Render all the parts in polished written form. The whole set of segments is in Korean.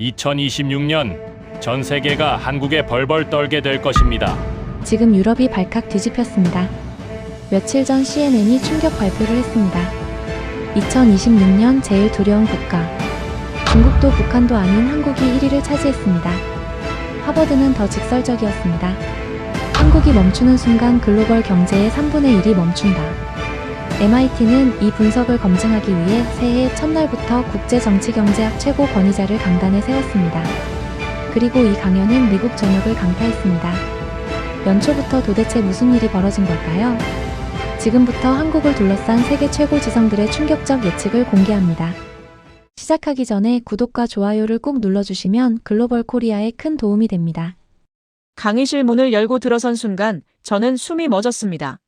2026년 전 세계가 한국에 벌벌 떨게 될 것입니다. 지금 유럽이 발칵 뒤집혔습니다. 며칠 전 CNN이 충격 발표를 했습니다. 2026년 제일 두려운 국가. 중국도 북한도 아닌 한국이 1위를 차지했습니다. 하버드는 더 직설적이었습니다. 한국이 멈추는 순간 글로벌 경제의 3분의 1이 멈춘다. MIT는 이 분석을 검증하기 위해 새해 첫날부터 국제정치경제학 최고 권위자를 강단에 세웠습니다. 그리고 이 강연은 미국 전역을 강타했습니다. 연초부터 도대체 무슨 일이 벌어진 걸까요? 지금부터 한국을 둘러싼 세계 최고 지성들의 충격적 예측을 공개합니다. 시작하기 전에 구독과 좋아요를 꼭 눌러주시면 글로벌 코리아에 큰 도움이 됩니다. 강의실 문을 열고 들어선 순간 저는 숨이 멎었습니다.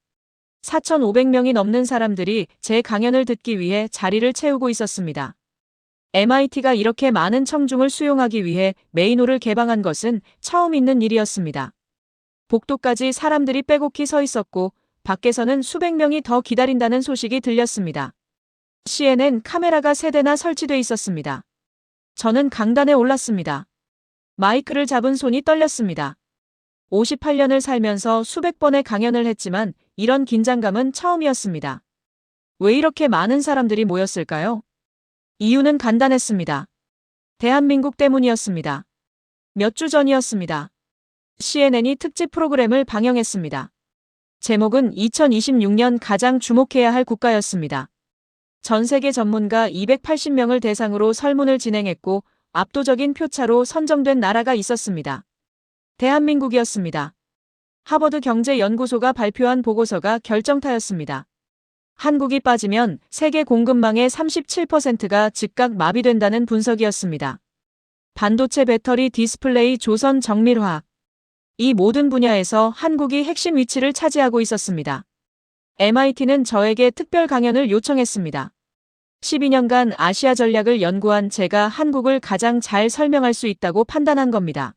4,500명이 넘는 사람들이 제 강연을 듣기 위해 자리를 채우고 있었습니다. MIT가 이렇게 많은 청중을 수용하기 위해 메인홀을 개방한 것은 처음 있는 일이었습니다. 복도까지 사람들이 빼곡히 서 있었고 밖에서는 수백 명이 더 기다린다는 소식이 들렸습니다. CNN 카메라가 3대나 설치돼 있었습니다. 저는 강단에 올랐습니다. 마이크를 잡은 손이 떨렸습니다. 58년을 살면서 수백 번의 강연을 했지만 이런 긴장감은 처음이었습니다. 왜 이렇게 많은 사람들이 모였을까요? 이유는 간단했습니다. 대한민국 때문이었습니다. 몇 주 전이었습니다. CNN이 특집 프로그램을 방영했습니다. 제목은 2026년 가장 주목해야 할 국가였습니다. 전 세계 전문가 280명을 대상으로 설문을 진행했고 압도적인 표차로 선정된 나라가 있었습니다. 대한민국이었습니다. 하버드 경제연구소가 발표한 보고서가 결정타였습니다. 한국이 빠지면 세계 공급망의 37%가 즉각 마비된다는 분석이었습니다. 반도체, 배터리, 디스플레이, 조선, 정밀화학. 이 모든 분야에서 한국이 핵심 위치를 차지하고 있었습니다. MIT는 저에게 특별 강연을 요청했습니다. 12년간 아시아 전략을 연구한 제가 한국을 가장 잘 설명할 수 있다고 판단한 겁니다.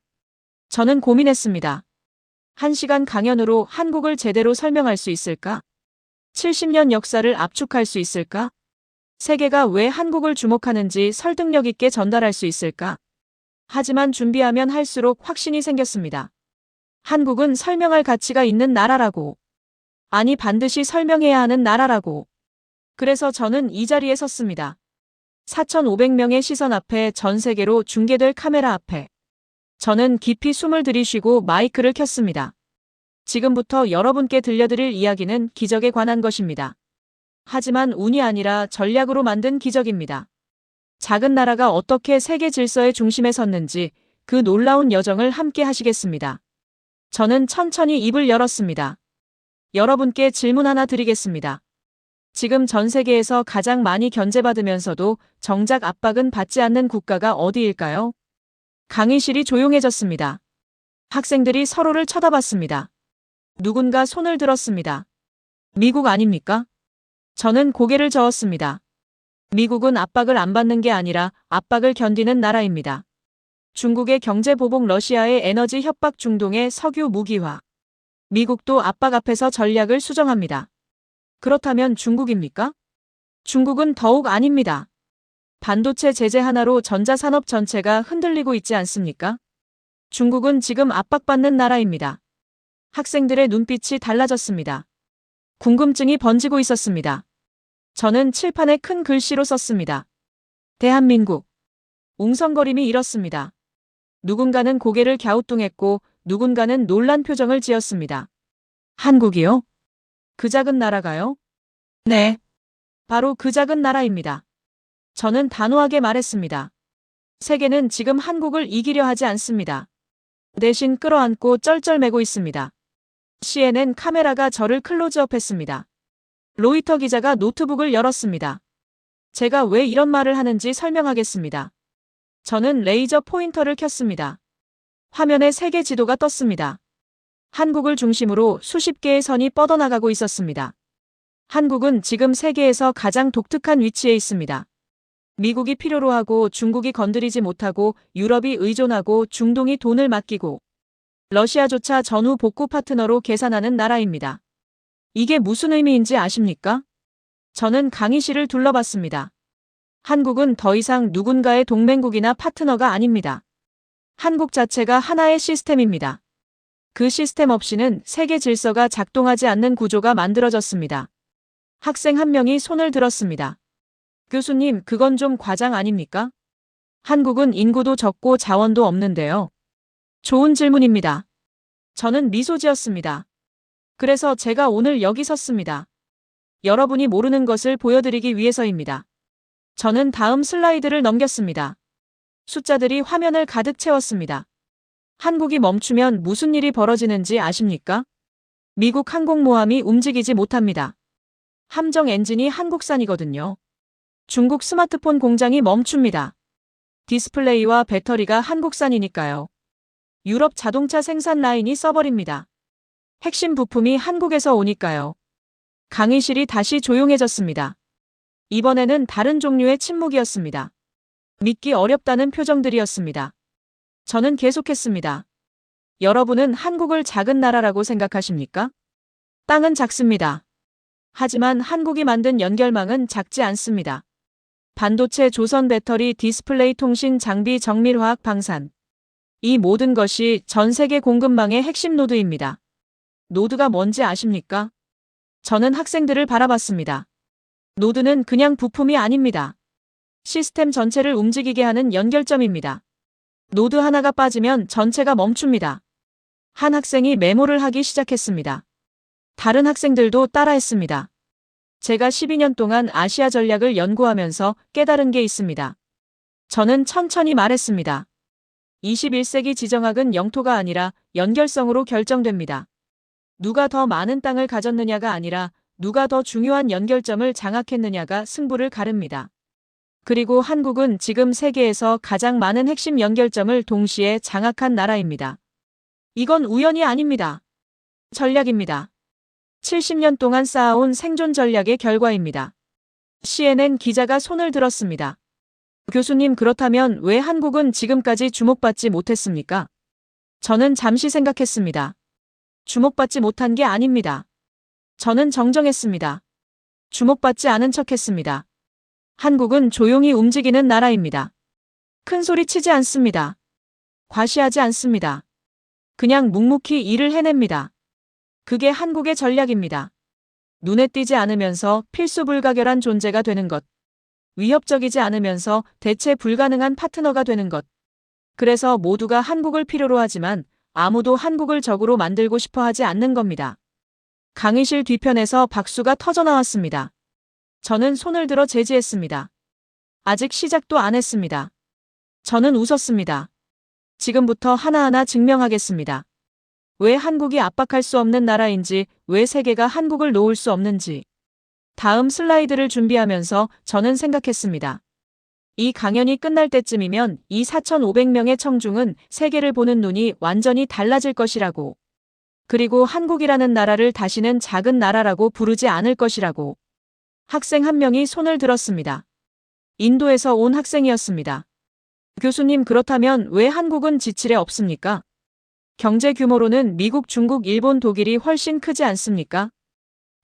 저는 고민했습니다. 1시간 강연으로 한국을 제대로 설명할 수 있을까? 70년 역사를 압축할 수 있을까? 세계가 왜 한국을 주목하는지 설득력 있게 전달할 수 있을까? 하지만 준비하면 할수록 확신이 생겼습니다. 한국은 설명할 가치가 있는 나라라고. 아니, 반드시 설명해야 하는 나라라고. 그래서 저는 이 자리에 섰습니다. 4,500명의 시선 앞에, 전 세계로 중계될 카메라 앞에. 저는 깊이 숨을 들이쉬고 마이크를 켰습니다. 지금부터 여러분께 들려드릴 이야기는 기적에 관한 것입니다. 하지만 운이 아니라 전략으로 만든 기적입니다. 작은 나라가 어떻게 세계 질서의 중심에 섰는지 그 놀라운 여정을 함께 하시겠습니다. 저는 천천히 입을 열었습니다. 여러분께 질문 하나 드리겠습니다. 지금 전 세계에서 가장 많이 견제받으면서도 정작 압박은 받지 않는 국가가 어디일까요? 강의실이 조용해졌습니다. 학생들이 서로를 쳐다봤습니다. 누군가 손을 들었습니다. 미국 아닙니까? 저는 고개를 저었습니다. 미국은 압박을 안 받는 게 아니라 압박을 견디는 나라입니다. 중국의 경제 보복, 러시아의 에너지 협박, 중동의 석유 무기화. 미국도 압박 앞에서 전략을 수정합니다. 그렇다면 중국입니까? 중국은 더욱 아닙니다. 반도체 제재 하나로 전자산업 전체가 흔들리고 있지 않습니까? 중국은 지금 압박받는 나라입니다. 학생들의 눈빛이 달라졌습니다. 궁금증이 번지고 있었습니다. 저는 칠판에 큰 글씨로 썼습니다. 대한민국. 웅성거림이 일었습니다. 누군가는 고개를 갸우뚱했고 누군가는 놀란 표정을 지었습니다. 한국이요? 그 작은 나라가요? 네. 바로 그 작은 나라입니다. 저는 단호하게 말했습니다. 세계는 지금 한국을 이기려 하지 않습니다. 대신 끌어안고 쩔쩔매고 있습니다. CNN 카메라가 저를 클로즈업했습니다. 로이터 기자가 노트북을 열었습니다. 제가 왜 이런 말을 하는지 설명하겠습니다. 저는 레이저 포인터를 켰습니다. 화면에 세계 지도가 떴습니다. 한국을 중심으로 수십 개의 선이 뻗어나가고 있었습니다. 한국은 지금 세계에서 가장 독특한 위치에 있습니다. 미국이 필요로 하고 중국이 건드리지 못하고 유럽이 의존하고 중동이 돈을 맡기고 러시아조차 전후 복구 파트너로 계산하는 나라입니다. 이게 무슨 의미인지 아십니까? 저는 강의실을 둘러봤습니다. 한국은 더 이상 누군가의 동맹국이나 파트너가 아닙니다. 한국 자체가 하나의 시스템입니다. 그 시스템 없이는 세계 질서가 작동하지 않는 구조가 만들어졌습니다. 학생 한 명이 손을 들었습니다. 교수님, 그건 좀 과장 아닙니까? 한국은 인구도 적고 자원도 없는데요. 좋은 질문입니다. 저는 미소 지었습니다. 그래서 제가 오늘 여기 섰습니다. 여러분이 모르는 것을 보여드리기 위해서입니다. 저는 다음 슬라이드를 넘겼습니다. 숫자들이 화면을 가득 채웠습니다. 한국이 멈추면 무슨 일이 벌어지는지 아십니까? 미국 항공모함이 움직이지 못합니다. 함정 엔진이 한국산이거든요. 중국 스마트폰 공장이 멈춥니다. 디스플레이와 배터리가 한국산이니까요. 유럽 자동차 생산 라인이 써버립니다. 핵심 부품이 한국에서 오니까요. 강의실이 다시 조용해졌습니다. 이번에는 다른 종류의 침묵이었습니다. 믿기 어렵다는 표정들이었습니다. 저는 계속했습니다. 여러분은 한국을 작은 나라라고 생각하십니까? 땅은 작습니다. 하지만 한국이 만든 연결망은 작지 않습니다. 반도체, 조선 배터리, 디스플레이, 통신, 장비, 정밀화학, 방산. 이 모든 것이 전 세계 공급망의 핵심 노드입니다. 노드가 뭔지 아십니까? 저는 학생들을 바라봤습니다. 노드는 그냥 부품이 아닙니다. 시스템 전체를 움직이게 하는 연결점입니다. 노드 하나가 빠지면 전체가 멈춥니다. 한 학생이 메모를 하기 시작했습니다. 다른 학생들도 따라했습니다. 제가 12년 동안 아시아 전략을 연구하면서 깨달은 게 있습니다. 저는 천천히 말했습니다. 21세기 지정학은 영토가 아니라 연결성으로 결정됩니다. 누가 더 많은 땅을 가졌느냐가 아니라 누가 더 중요한 연결점을 장악했느냐가 승부를 가릅니다. 그리고 한국은 지금 세계에서 가장 많은 핵심 연결점을 동시에 장악한 나라입니다. 이건 우연이 아닙니다. 전략입니다. 70년 동안 쌓아온 생존 전략의 결과입니다. CNN 기자가 손을 들었습니다. 교수님, 그렇다면 왜 한국은 지금까지 주목받지 못했습니까? 저는 잠시 생각했습니다. 주목받지 못한 게 아닙니다. 저는 정정했습니다. 주목받지 않은 척했습니다. 한국은 조용히 움직이는 나라입니다. 큰 소리 치지 않습니다. 과시하지 않습니다. 그냥 묵묵히 일을 해냅니다. 그게 한국의 전략입니다. 눈에 띄지 않으면서 필수 불가결한 존재가 되는 것. 위협적이지 않으면서 대체 불가능한 파트너가 되는 것. 그래서 모두가 한국을 필요로 하지만 아무도 한국을 적으로 만들고 싶어 하지 않는 겁니다. 강의실 뒤편에서 박수가 터져나왔습니다. 저는 손을 들어 제지했습니다. 아직 시작도 안 했습니다. 저는 웃었습니다. 지금부터 하나하나 증명하겠습니다. 왜 한국이 압박할 수 없는 나라인지, 왜 세계가 한국을 놓을 수 없는지. 다음 슬라이드를 준비하면서 저는 생각했습니다. 이 강연이 끝날 때쯤이면 이 4,500명의 청중은 세계를 보는 눈이 완전히 달라질 것이라고. 그리고 한국이라는 나라를 다시는 작은 나라라고 부르지 않을 것이라고. 학생 한 명이 손을 들었습니다. 인도에서 온 학생이었습니다. 교수님, 그렇다면 왜 한국은 지칠에 없습니까? 경제 규모로는 미국, 중국, 일본, 독일이 훨씬 크지 않습니까?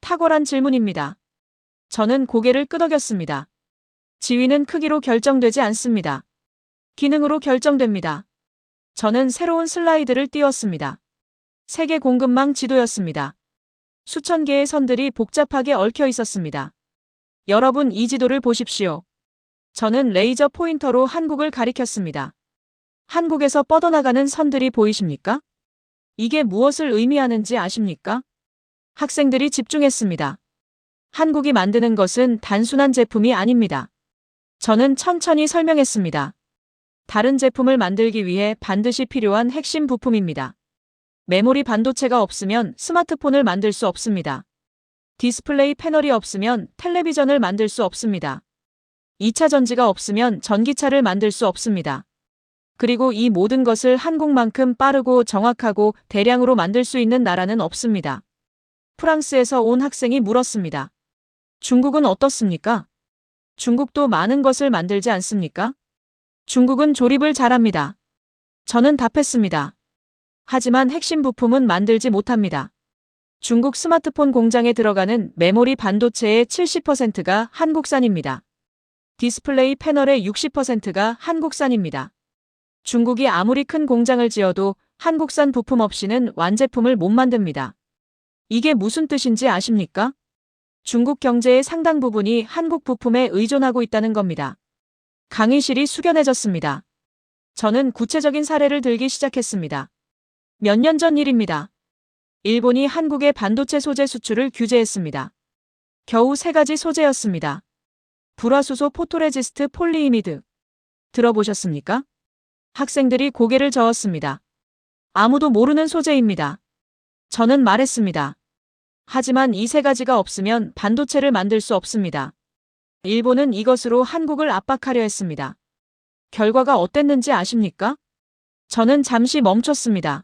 탁월한 질문입니다. 저는 고개를 끄덕였습니다. 지위는 크기로 결정되지 않습니다. 기능으로 결정됩니다. 저는 새로운 슬라이드를 띄웠습니다. 세계 공급망 지도였습니다. 수천 개의 선들이 복잡하게 얽혀 있었습니다. 여러분, 이 지도를 보십시오. 저는 레이저 포인터로 한국을 가리켰습니다. 한국에서 뻗어나가는 선들이 보이십니까? 이게 무엇을 의미하는지 아십니까? 학생들이 집중했습니다. 한국이 만드는 것은 단순한 제품이 아닙니다. 저는 천천히 설명했습니다. 다른 제품을 만들기 위해 반드시 필요한 핵심 부품입니다. 메모리 반도체가 없으면 스마트폰을 만들 수 없습니다. 디스플레이 패널이 없으면 텔레비전을 만들 수 없습니다. 2차 전지가 없으면 전기차를 만들 수 없습니다. 그리고 이 모든 것을 한국만큼 빠르고 정확하고 대량으로 만들 수 있는 나라는 없습니다. 프랑스에서 온 학생이 물었습니다. 중국은 어떻습니까? 중국도 많은 것을 만들지 않습니까? 중국은 조립을 잘합니다. 저는 답했습니다. 하지만 핵심 부품은 만들지 못합니다. 중국 스마트폰 공장에 들어가는 메모리 반도체의 70%가 한국산입니다. 디스플레이 패널의 60%가 한국산입니다. 중국이 아무리 큰 공장을 지어도 한국산 부품 없이는 완제품을 못 만듭니다. 이게 무슨 뜻인지 아십니까? 중국 경제의 상당 부분이 한국 부품에 의존하고 있다는 겁니다. 강의실이 숙연해졌습니다. 저는 구체적인 사례를 들기 시작했습니다. 몇 년 전 일입니다. 일본이 한국의 반도체 소재 수출을 규제했습니다. 겨우 3가지 소재였습니다. 불화수소 포토레지스트 폴리이미드. 들어보셨습니까? 학생들이 고개를 저었습니다. 아무도 모르는 소재입니다. 저는 말했습니다. 하지만 이 3가지가 없으면 반도체를 만들 수 없습니다. 일본은 이것으로 한국을 압박하려 했습니다. 결과가 어땠는지 아십니까? 저는 잠시 멈췄습니다.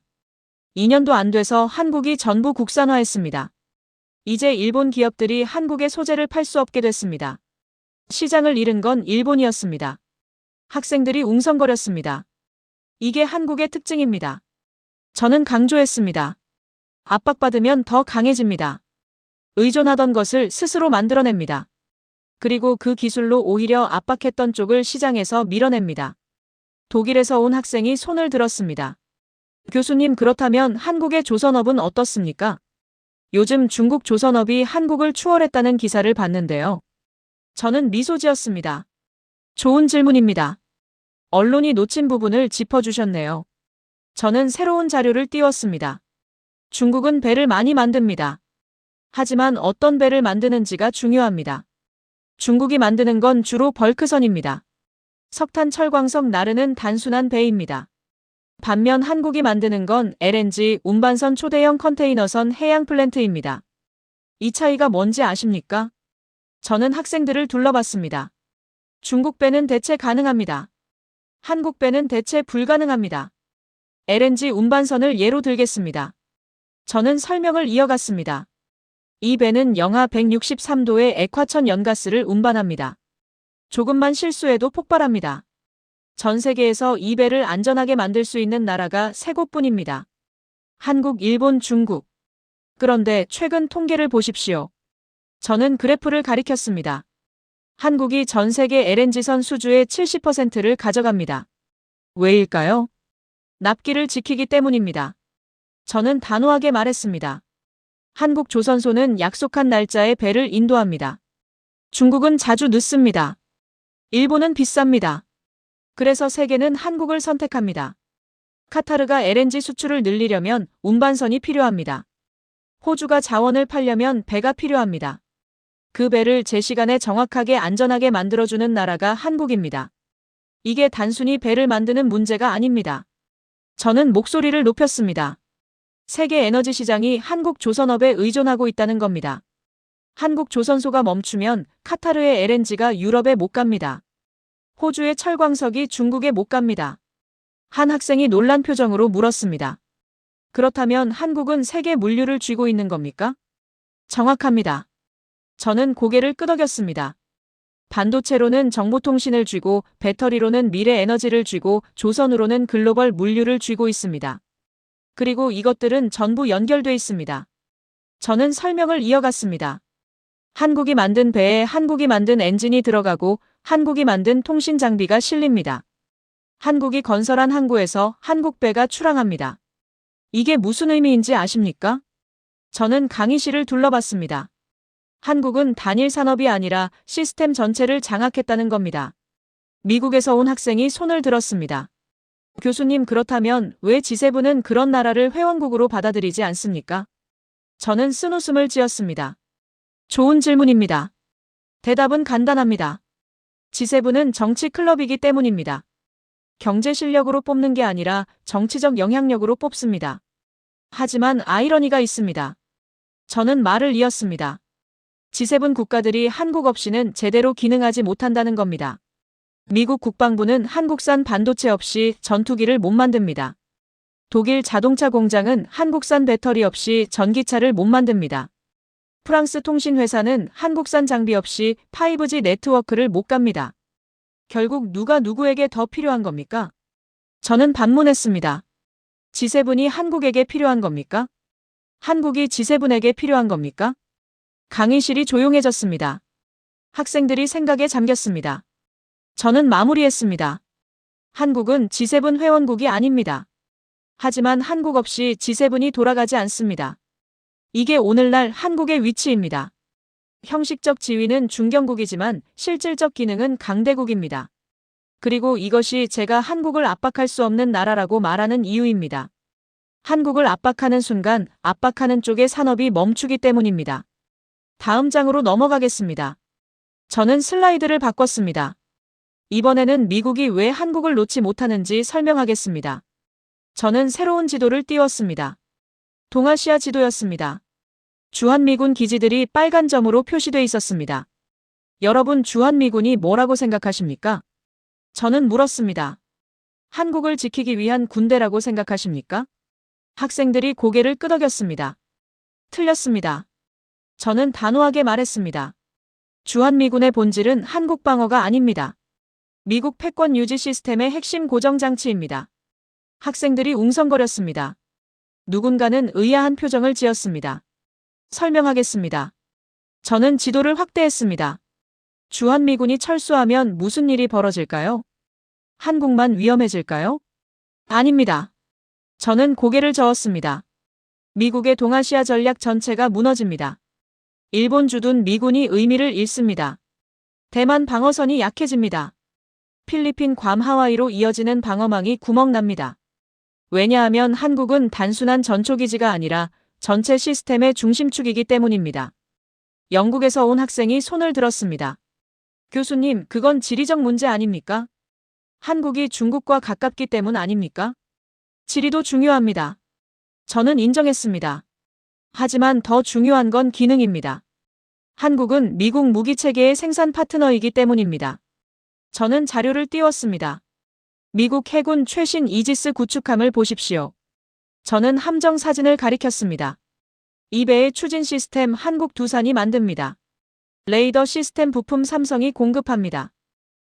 2년도 안 돼서 한국이 전부 국산화했습니다. 이제 일본 기업들이 한국의 소재를 팔 수 없게 됐습니다. 시장을 잃은 건 일본이었습니다. 학생들이 웅성거렸습니다. 이게 한국의 특징입니다. 저는 강조했습니다. 압박받으면 더 강해집니다. 의존하던 것을 스스로 만들어냅니다. 그리고 그 기술로 오히려 압박했던 쪽을 시장에서 밀어냅니다. 독일에서 온 학생이 손을 들었습니다. 교수님, 그렇다면 한국의 조선업은 어떻습니까? 요즘 중국 조선업이 한국을 추월했다는 기사를 봤는데요. 저는 미소 지었습니다. 좋은 질문입니다. 언론이 놓친 부분을 짚어주셨네요. 저는 새로운 자료를 띄웠습니다. 중국은 배를 많이 만듭니다. 하지만 어떤 배를 만드는지가 중요합니다. 중국이 만드는 건 주로 벌크선입니다. 석탄, 철광석, 나르는 단순한 배입니다. 반면 한국이 만드는 건 LNG, 운반선, 초대형 컨테이너선, 해양 플랜트입니다. 이 차이가 뭔지 아십니까? 저는 학생들을 둘러봤습니다. 중국 배는 대체 가능합니다. 한국 배는 대체 불가능합니다. LNG 운반선을 예로 들겠습니다. 저는 설명을 이어갔습니다. 이 배는 영하 163도의 액화천 연가스를 운반합니다. 조금만 실수해도 폭발합니다. 전 세계에서 이 배를 안전하게 만들 수 있는 나라가 3곳뿐입니다. 한국, 일본, 중국. 그런데 최근 통계를 보십시오. 저는 그래프를 가리켰습니다. 한국이 전 세계 LNG선 수주의 70%를 가져갑니다. 왜일까요? 납기를 지키기 때문입니다. 저는 단호하게 말했습니다. 한국 조선소는 약속한 날짜에 배를 인도합니다. 중국은 자주 늦습니다. 일본은 비쌉니다. 그래서 세계는 한국을 선택합니다. 카타르가 LNG 수출을 늘리려면 운반선이 필요합니다. 호주가 자원을 팔려면 배가 필요합니다. 그 배를 제 시간에 정확하게 안전하게 만들어주는 나라가 한국입니다. 이게 단순히 배를 만드는 문제가 아닙니다. 저는 목소리를 높였습니다. 세계 에너지 시장이 한국 조선업에 의존하고 있다는 겁니다. 한국 조선소가 멈추면 카타르의 LNG가 유럽에 못 갑니다. 호주의 철광석이 중국에 못 갑니다. 한 학생이 놀란 표정으로 물었습니다. 그렇다면 한국은 세계 물류를 쥐고 있는 겁니까? 정확합니다. 저는 고개를 끄덕였습니다. 반도체로는 정보통신을 쥐고 배터리로는 미래 에너지를 쥐고 조선으로는 글로벌 물류를 쥐고 있습니다. 그리고 이것들은 전부 연결돼 있습니다. 저는 설명을 이어갔습니다. 한국이 만든 배에 한국이 만든 엔진이 들어가고 한국이 만든 통신 장비가 실립니다. 한국이 건설한 항구에서 한국 배가 출항합니다. 이게 무슨 의미인지 아십니까? 저는 강의실을 둘러봤습니다. 한국은 단일 산업이 아니라 시스템 전체를 장악했다는 겁니다. 미국에서 온 학생이 손을 들었습니다. 교수님, 그렇다면 왜 G7은 그런 나라를 회원국으로 받아들이지 않습니까? 저는 쓴웃음을 지었습니다. 좋은 질문입니다. 대답은 간단합니다. G7은 정치 클럽이기 때문입니다. 경제 실력으로 뽑는 게 아니라 정치적 영향력으로 뽑습니다. 하지만 아이러니가 있습니다. 저는 말을 이었습니다. G7 국가들이 한국 없이는 제대로 기능하지 못한다는 겁니다. 미국 국방부는 한국산 반도체 없이 전투기를 못 만듭니다. 독일 자동차 공장은 한국산 배터리 없이 전기차를 못 만듭니다. 프랑스 통신회사는 한국산 장비 없이 5G 네트워크를 못 갑니다. 결국 누가 누구에게 더 필요한 겁니까? 저는 반문했습니다. G7이 한국에게 필요한 겁니까? 한국이 G7에게 필요한 겁니까? 강의실이 조용해졌습니다. 학생들이 생각에 잠겼습니다. 저는 마무리했습니다. 한국은 G7 회원국이 아닙니다. 하지만 한국 없이 G7이 돌아가지 않습니다. 이게 오늘날 한국의 위치입니다. 형식적 지위는 중견국이지만 실질적 기능은 강대국입니다. 그리고 이것이 제가 한국을 압박할 수 없는 나라라고 말하는 이유입니다. 한국을 압박하는 순간 압박하는 쪽의 산업이 멈추기 때문입니다. 다음 장으로 넘어가겠습니다. 저는 슬라이드를 바꿨습니다. 이번에는 미국이 왜 한국을 놓지 못하는지 설명하겠습니다. 저는 새로운 지도를 띄웠습니다. 동아시아 지도였습니다. 주한미군 기지들이 빨간 점으로 표시돼 있었습니다. 여러분, 주한미군이 뭐라고 생각하십니까? 저는 물었습니다. 한국을 지키기 위한 군대라고 생각하십니까? 학생들이 고개를 끄덕였습니다. 틀렸습니다. 저는 단호하게 말했습니다. 주한미군의 본질은 한국 방어가 아닙니다. 미국 패권 유지 시스템의 핵심 고정장치입니다. 학생들이 웅성거렸습니다. 누군가는 의아한 표정을 지었습니다. 설명하겠습니다. 저는 지도를 확대했습니다. 주한미군이 철수하면 무슨 일이 벌어질까요? 한국만 위험해질까요? 아닙니다. 저는 고개를 저었습니다. 미국의 동아시아 전략 전체가 무너집니다. 일본 주둔 미군이 의미를 잃습니다. 대만 방어선이 약해집니다. 필리핀 괌 하와이로 이어지는 방어망이 구멍납니다. 왜냐하면 한국은 단순한 전초기지가 아니라 전체 시스템의 중심축이기 때문입니다. 영국에서 온 학생이 손을 들었습니다. 교수님, 그건 지리적 문제 아닙니까? 한국이 중국과 가깝기 때문 아닙니까? 지리도 중요합니다. 저는 인정했습니다. 하지만 더 중요한 건 기능입니다. 한국은 미국 무기체계의 생산 파트너이기 때문입니다. 저는 자료를 띄웠습니다. 미국 해군 최신 이지스 구축함을 보십시오. 저는 함정 사진을 가리켰습니다. 이 배의 추진 시스템 한국 두산이 만듭니다. 레이더 시스템 부품 삼성이 공급합니다.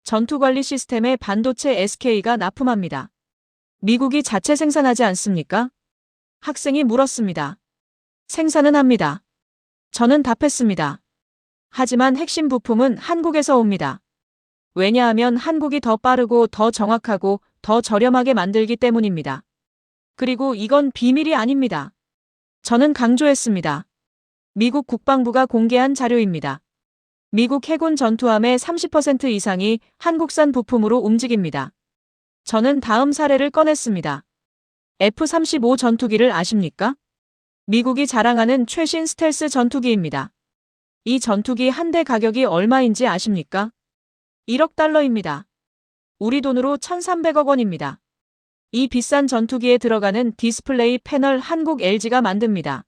전투관리 시스템의 반도체 SK가 납품합니다. 미국이 자체 생산하지 않습니까? 학생이 물었습니다. 생산은 합니다. 저는 답했습니다. 하지만 핵심 부품은 한국에서 옵니다. 왜냐하면 한국이 더 빠르고 더 정확하고 더 저렴하게 만들기 때문입니다. 그리고 이건 비밀이 아닙니다. 저는 강조했습니다. 미국 국방부가 공개한 자료입니다. 미국 해군 전투함의 30% 이상이 한국산 부품으로 움직입니다. 저는 다음 사례를 꺼냈습니다. F-35 전투기를 아십니까? 미국이 자랑하는 최신 스텔스 전투기입니다. 이 전투기 한 대 가격이 얼마인지 아십니까? 1억 달러입니다. 우리 돈으로 1,300억 원입니다. 이 비싼 전투기에 들어가는 디스플레이 패널 한국 LG가 만듭니다.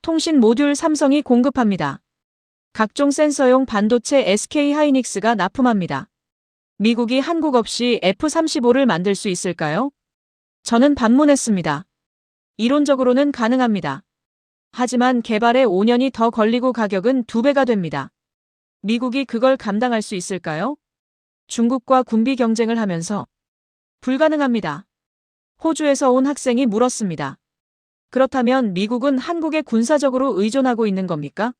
통신 모듈 삼성이 공급합니다. 각종 센서용 반도체 SK 하이닉스가 납품합니다. 미국이 한국 없이 F-35를 만들 수 있을까요? 저는 반문했습니다. 이론적으로는 가능합니다. 하지만 개발에 5년이 더 걸리고 가격은 2배가 됩니다. 미국이 그걸 감당할 수 있을까요? 중국과 군비 경쟁을 하면서 불가능합니다. 호주에서 온 학생이 물었습니다. 그렇다면 미국은 한국에 군사적으로 의존하고 있는 겁니까?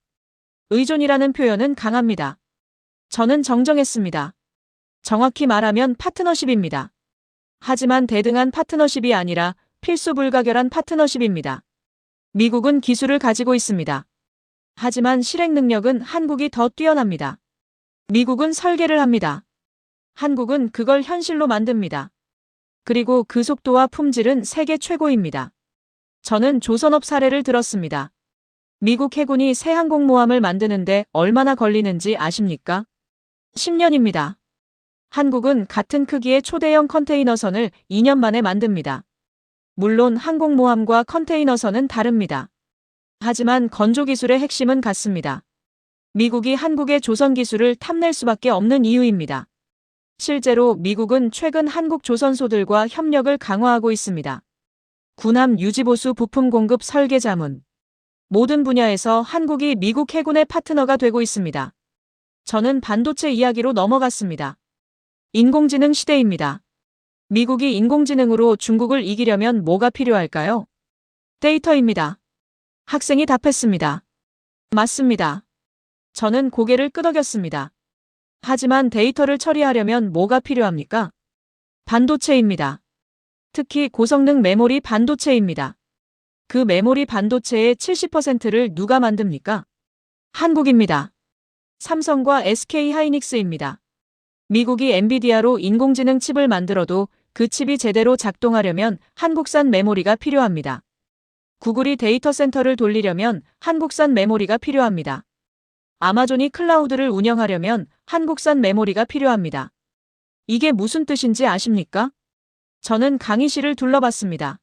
의존이라는 표현은 강합니다. 저는 정정했습니다. 정확히 말하면 파트너십입니다. 하지만 대등한 파트너십이 아니라 필수 불가결한 파트너십입니다. 미국은 기술을 가지고 있습니다. 하지만 실행 능력은 한국이 더 뛰어납니다. 미국은 설계를 합니다. 한국은 그걸 현실로 만듭니다. 그리고 그 속도와 품질은 세계 최고입니다. 저는 조선업 사례를 들었습니다. 미국 해군이 새 항공모함을 만드는데 얼마나 걸리는지 아십니까? 10년입니다. 한국은 같은 크기의 초대형 컨테이너선을 2년 만에 만듭니다. 물론 항공모함과 컨테이너선은 다릅니다. 하지만 건조기술의 핵심은 같습니다. 미국이 한국의 조선 기술을 탐낼 수밖에 없는 이유입니다. 실제로 미국은 최근 한국 조선소들과 협력을 강화하고 있습니다. 군함 유지보수 부품 공급 설계 자문. 모든 분야에서 한국이 미국 해군의 파트너가 되고 있습니다. 저는 반도체 이야기로 넘어갔습니다. 인공지능 시대입니다. 미국이 인공지능으로 중국을 이기려면 뭐가 필요할까요? 데이터입니다. 학생이 답했습니다. 맞습니다. 저는 고개를 끄덕였습니다. 하지만 데이터를 처리하려면 뭐가 필요합니까? 반도체입니다. 특히 고성능 메모리 반도체입니다. 그 메모리 반도체의 70%를 누가 만듭니까? 한국입니다. 삼성과 SK 하이닉스입니다. 미국이 엔비디아로 인공지능 칩을 만들어도 그 칩이 제대로 작동하려면 한국산 메모리가 필요합니다. 구글이 데이터 센터를 돌리려면 한국산 메모리가 필요합니다. 아마존이 클라우드를 운영하려면 한국산 메모리가 필요합니다. 이게 무슨 뜻인지 아십니까? 저는 강의실을 둘러봤습니다.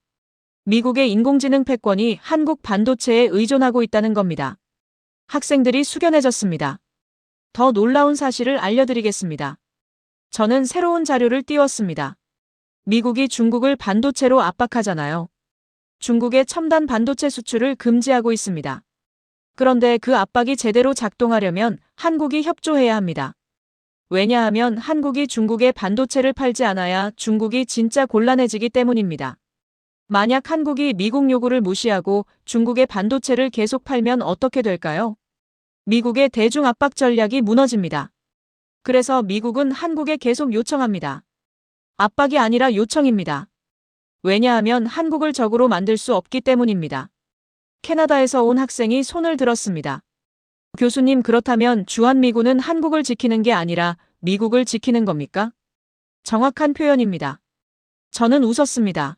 미국의 인공지능 패권이 한국 반도체에 의존하고 있다는 겁니다. 학생들이 숙연해졌습니다. 더 놀라운 사실을 알려드리겠습니다. 저는 새로운 자료를 띄웠습니다. 미국이 중국을 반도체로 압박하잖아요. 중국의 첨단 반도체 수출을 금지하고 있습니다. 그런데 그 압박이 제대로 작동하려면 한국이 협조해야 합니다. 왜냐하면 한국이 중국에 반도체를 팔지 않아야 중국이 진짜 곤란해지기 때문입니다. 만약 한국이 미국 요구를 무시하고 중국의 반도체를 계속 팔면 어떻게 될까요? 미국의 대중 압박 전략이 무너집니다. 그래서 미국은 한국에 계속 요청합니다. 압박이 아니라 요청입니다. 왜냐하면 한국을 적으로 만들 수 없기 때문입니다. 캐나다에서 온 학생이 손을 들었습니다. 교수님, 그렇다면 주한미군은 한국을 지키는 게 아니라 미국을 지키는 겁니까? 정확한 표현입니다. 저는 웃었습니다.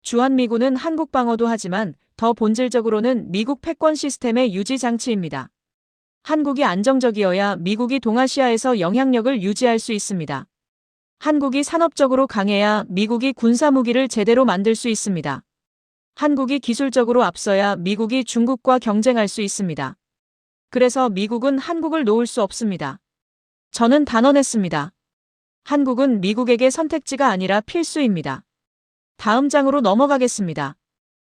주한미군은 한국 방어도 하지만 더 본질적으로는 미국 패권 시스템의 유지 장치입니다. 한국이 안정적이어야 미국이 동아시아에서 영향력을 유지할 수 있습니다. 한국이 산업적으로 강해야 미국이 군사무기를 제대로 만들 수 있습니다. 한국이 기술적으로 앞서야 미국이 중국과 경쟁할 수 있습니다. 그래서 미국은 한국을 놓을 수 없습니다. 저는 단언했습니다. 한국은 미국에게 선택지가 아니라 필수입니다. 다음 장으로 넘어가겠습니다.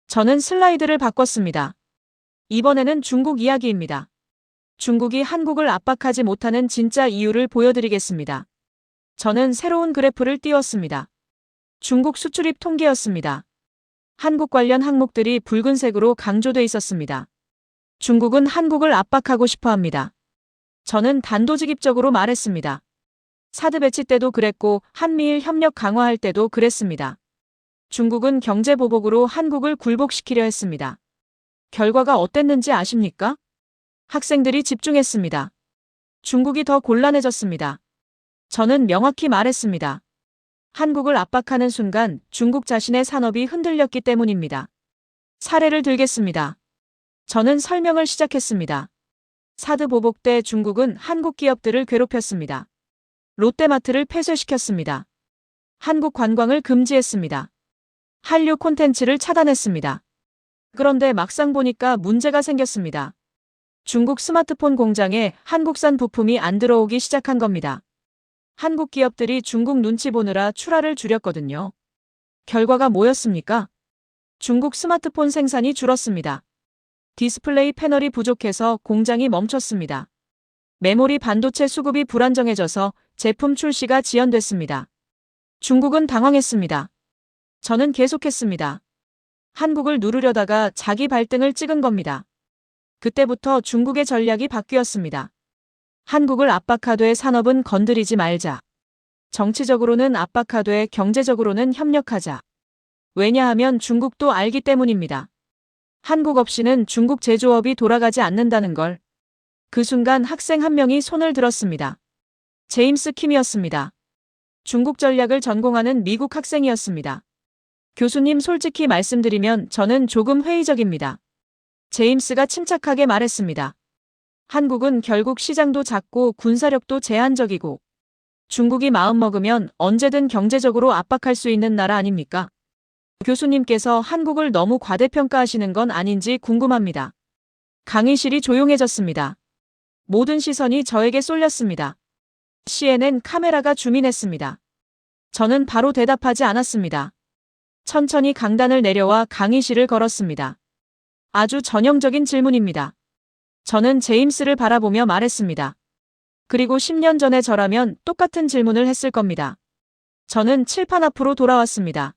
저는 슬라이드를 바꿨습니다. 이번에는 중국 이야기입니다. 중국이 한국을 압박하지 못하는 진짜 이유를 보여드리겠습니다. 저는 새로운 그래프를 띄웠습니다. 중국 수출입 통계였습니다. 한국 관련 항목들이 붉은색으로 강조돼 있었습니다. 중국은 한국을 압박하고 싶어 합니다. 저는 단도직입적으로 말했습니다. 사드 배치 때도 그랬고 한미일 협력 강화할 때도 그랬습니다. 중국은 경제 보복으로 한국을 굴복시키려 했습니다. 결과가 어땠는지 아십니까? 학생들이 집중했습니다. 중국이 더 곤란해졌습니다. 저는 명확히 말했습니다. 한국을 압박하는 순간 중국 자신의 산업이 흔들렸기 때문입니다. 사례를 들겠습니다. 저는 설명을 시작했습니다. 사드 보복 때 중국은 한국 기업들을 괴롭혔습니다. 롯데마트를 폐쇄시켰습니다. 한국 관광을 금지했습니다. 한류 콘텐츠를 차단했습니다. 그런데 막상 보니까 문제가 생겼습니다. 중국 스마트폰 공장에 한국산 부품이 안 들어오기 시작한 겁니다. 한국 기업들이 중국 눈치 보느라 출하를 줄였거든요. 결과가 뭐였습니까? 중국 스마트폰 생산이 줄었습니다. 디스플레이 패널이 부족해서 공장이 멈췄습니다. 메모리 반도체 수급이 불안정해져서 제품 출시가 지연됐습니다. 중국은 당황했습니다. 저는 계속했습니다. 한국을 누르려다가 자기 발등을 찍은 겁니다. 그때부터 중국의 전략이 바뀌었습니다. 한국을 압박하되 산업은 건드리지 말자. 정치적으로는 압박하되 경제적으로는 협력하자. 왜냐하면 중국도 알기 때문입니다. 한국 없이는 중국 제조업이 돌아가지 않는다는 걸. 그 순간 학생 한 명이 손을 들었습니다. 제임스 킴이었습니다. 중국 전략을 전공하는 미국 학생이었습니다. 교수님, 솔직히 말씀드리면 저는 조금 회의적입니다. 제임스가 침착하게 말했습니다. 한국은 결국 시장도 작고 군사력도 제한적이고 중국이 마음먹으면 언제든 경제적으로 압박할 수 있는 나라 아닙니까? 교수님께서 한국을 너무 과대평가하시는 건 아닌지 궁금합니다. 강의실이 조용해졌습니다. 모든 시선이 저에게 쏠렸습니다. CNN 카메라가 줌인했습니다. 저는 바로 대답하지 않았습니다. 천천히 강단을 내려와 강의실을 걸었습니다. 아주 전형적인 질문입니다. 저는 제임스를 바라보며 말했습니다. 그리고 10년 전에 저라면 똑같은 질문을 했을 겁니다. 저는 칠판 앞으로 돌아왔습니다.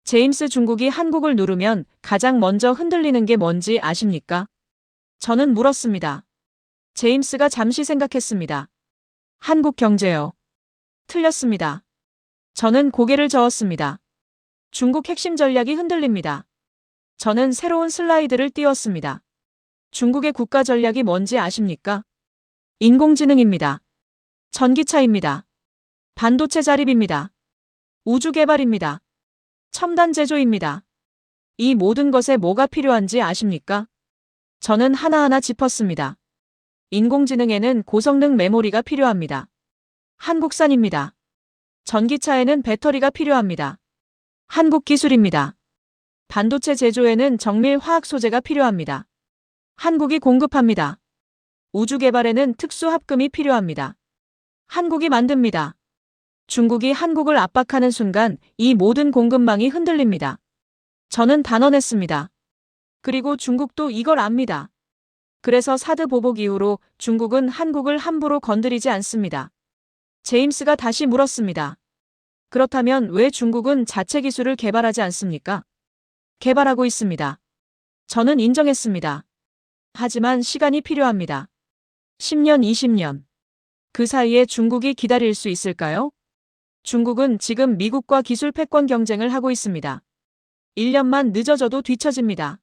제임스, 중국이 한국을 누르면 가장 먼저 흔들리는 게 뭔지 아십니까? 저는 물었습니다. 제임스가 잠시 생각했습니다. 한국 경제요. 틀렸습니다. 저는 고개를 저었습니다. 중국 핵심 전략이 흔들립니다. 저는 새로운 슬라이드를 띄웠습니다. 중국의 국가 전략이 뭔지 아십니까? 인공지능입니다. 전기차입니다. 반도체 자립입니다. 우주 개발입니다. 첨단 제조입니다. 이 모든 것에 뭐가 필요한지 아십니까? 저는 하나하나 짚었습니다. 인공지능에는 고성능 메모리가 필요합니다. 한국산입니다. 전기차에는 배터리가 필요합니다. 한국 기술입니다. 반도체 제조에는 정밀 화학 소재가 필요합니다. 한국이 공급합니다. 우주 개발에는 특수 합금이 필요합니다. 한국이 만듭니다. 중국이 한국을 압박하는 순간 이 모든 공급망이 흔들립니다. 저는 단언했습니다. 그리고 중국도 이걸 압니다. 그래서 사드 보복 이후로 중국은 한국을 함부로 건드리지 않습니다. 제임스가 다시 물었습니다. 그렇다면 왜 중국은 자체 기술을 개발하지 않습니까? 개발하고 있습니다. 저는 인정했습니다. 하지만 시간이 필요합니다. 10년, 20년. 그 사이에 중국이 기다릴 수 있을까요? 중국은 지금 미국과 기술 패권 경쟁을 하고 있습니다. 1년만 늦어져도 뒤처집니다.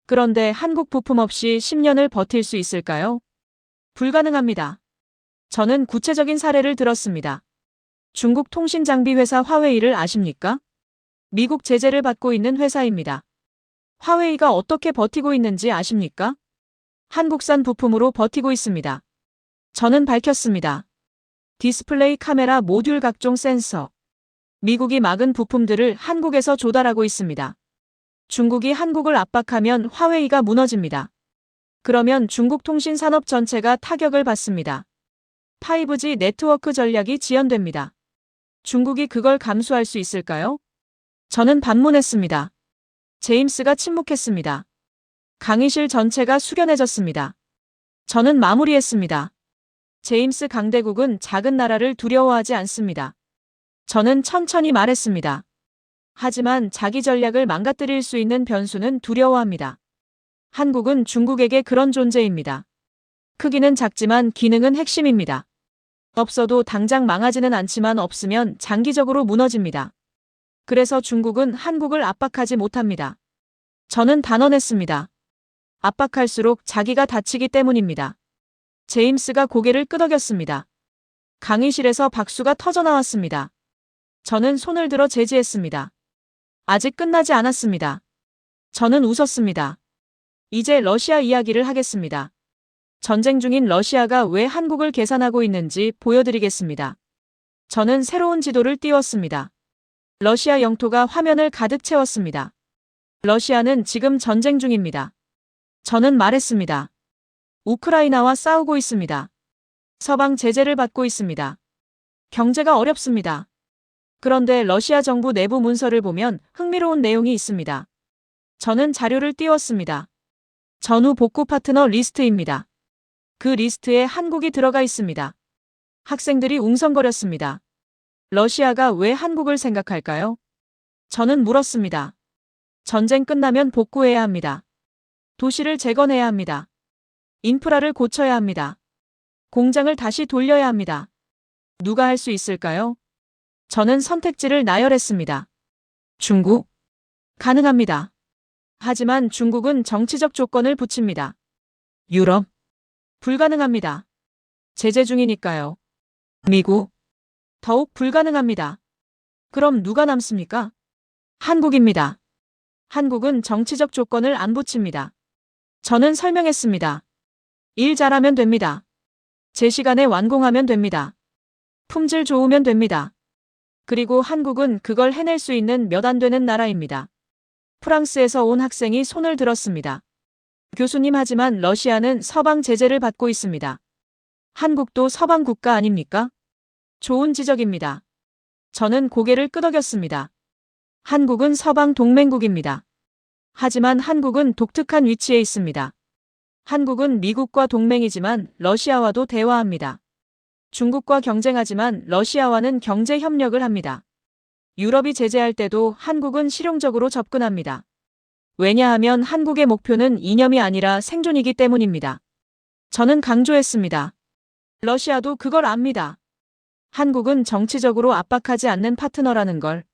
그런데 한국 부품 없이 10년을 버틸 수 있을까요? 불가능합니다. 저는 구체적인 사례를 들었습니다. 중국 통신장비 회사 화웨이를 아십니까? 미국 제재를 받고 있는 회사입니다. 화웨이가 어떻게 버티고 있는지 아십니까? 한국산 부품으로 버티고 있습니다. 저는 밝혔습니다. 디스플레이 카메라 모듈 각종 센서. 미국이 막은 부품들을 한국에서 조달하고 있습니다. 중국이 한국을 압박하면 화웨이가 무너집니다. 그러면 중국 통신 산업 전체가 타격을 받습니다. 5G 네트워크 전략이 지연됩니다. 중국이 그걸 감수할 수 있을까요? 저는 반문했습니다. 제임스가 침묵했습니다. 강의실 전체가 숙연해졌습니다. 저는 마무리했습니다. 제임스 강대국은 작은 나라를 두려워하지 않습니다. 저는 천천히 말했습니다. 하지만 자기 전략을 망가뜨릴 수 있는 변수는 두려워합니다. 한국은 중국에게 그런 존재입니다. 크기는 작지만 기능은 핵심입니다. 없어도 당장 망하지는 않지만 없으면 장기적으로 무너집니다. 그래서 중국은 한국을 압박하지 못합니다. 저는 단언했습니다. 압박할수록 자기가 다치기 때문입니다. 제임스가 고개를 끄덕였습니다. 강의실에서 박수가 터져나왔습니다. 저는 손을 들어 제지했습니다. 아직 끝나지 않았습니다. 저는 웃었습니다. 이제 러시아 이야기를 하겠습니다. 전쟁 중인 러시아가 왜 한국을 계산하고 있는지 보여드리겠습니다. 저는 새로운 지도를 띄웠습니다. 러시아 영토가 화면을 가득 채웠습니다. 러시아는 지금 전쟁 중입니다. 저는 말했습니다. 우크라이나와 싸우고 있습니다. 서방 제재를 받고 있습니다. 경제가 어렵습니다. 그런데 러시아 정부 내부 문서를 보면 흥미로운 내용이 있습니다. 저는 자료를 띄웠습니다. 전후 복구 파트너 리스트입니다. 그 리스트에 한국이 들어가 있습니다. 학생들이 웅성거렸습니다. 러시아가 왜 한국을 생각할까요? 저는 물었습니다. 전쟁 끝나면 복구해야 합니다. 도시를 재건해야 합니다. 인프라를 고쳐야 합니다. 공장을 다시 돌려야 합니다. 누가 할 수 있을까요? 저는 선택지를 나열했습니다. 중국? 가능합니다. 하지만 중국은 정치적 조건을 붙입니다. 유럽? 불가능합니다. 제재 중이니까요. 미국? 더욱 불가능합니다. 그럼 누가 남습니까? 한국입니다. 한국은 정치적 조건을 안 붙입니다. 저는 설명했습니다. 일 잘하면 됩니다. 제 시간에 완공하면 됩니다. 품질 좋으면 됩니다. 그리고 한국은 그걸 해낼 수 있는 몇 안 되는 나라입니다. 프랑스에서 온 학생이 손을 들었습니다. 교수님, 하지만 러시아는 서방 제재를 받고 있습니다. 한국도 서방 국가 아닙니까? 좋은 지적입니다. 저는 고개를 끄덕였습니다. 한국은 서방 동맹국입니다. 하지만 한국은 독특한 위치에 있습니다. 한국은 미국과 동맹이지만 러시아와도 대화합니다. 중국과 경쟁하지만 러시아와는 경제 협력을 합니다. 유럽이 제재할 때도 한국은 실용적으로 접근합니다. 왜냐하면 한국의 목표는 이념이 아니라 생존이기 때문입니다. 저는 강조했습니다. 러시아도 그걸 압니다. 한국은 정치적으로 압박하지 않는 파트너라는 걸.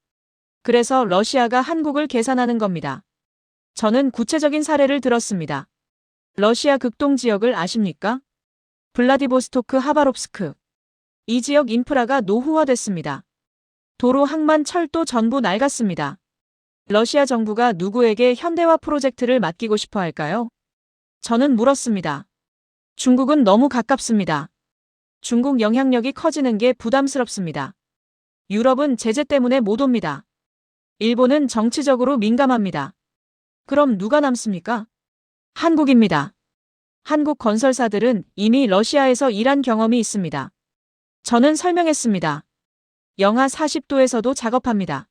그래서 러시아가 한국을 계산하는 겁니다. 저는 구체적인 사례를 들었습니다. 러시아 극동 지역을 아십니까? 블라디보스토크, 하바롭스크. 이 지역 인프라가 노후화됐습니다. 도로, 항만, 철도 전부 낡았습니다. 러시아 정부가 누구에게 현대화 프로젝트를 맡기고 싶어 할까요? 저는 물었습니다. 중국은 너무 가깝습니다. 중국 영향력이 커지는 게 부담스럽습니다. 유럽은 제재 때문에 못 옵니다. 일본은 정치적으로 민감합니다. 그럼 누가 남습니까? 한국입니다. 한국 건설사들은 이미 러시아에서 일한 경험이 있습니다. 저는 설명했습니다. 영하 40도에서도 작업합니다.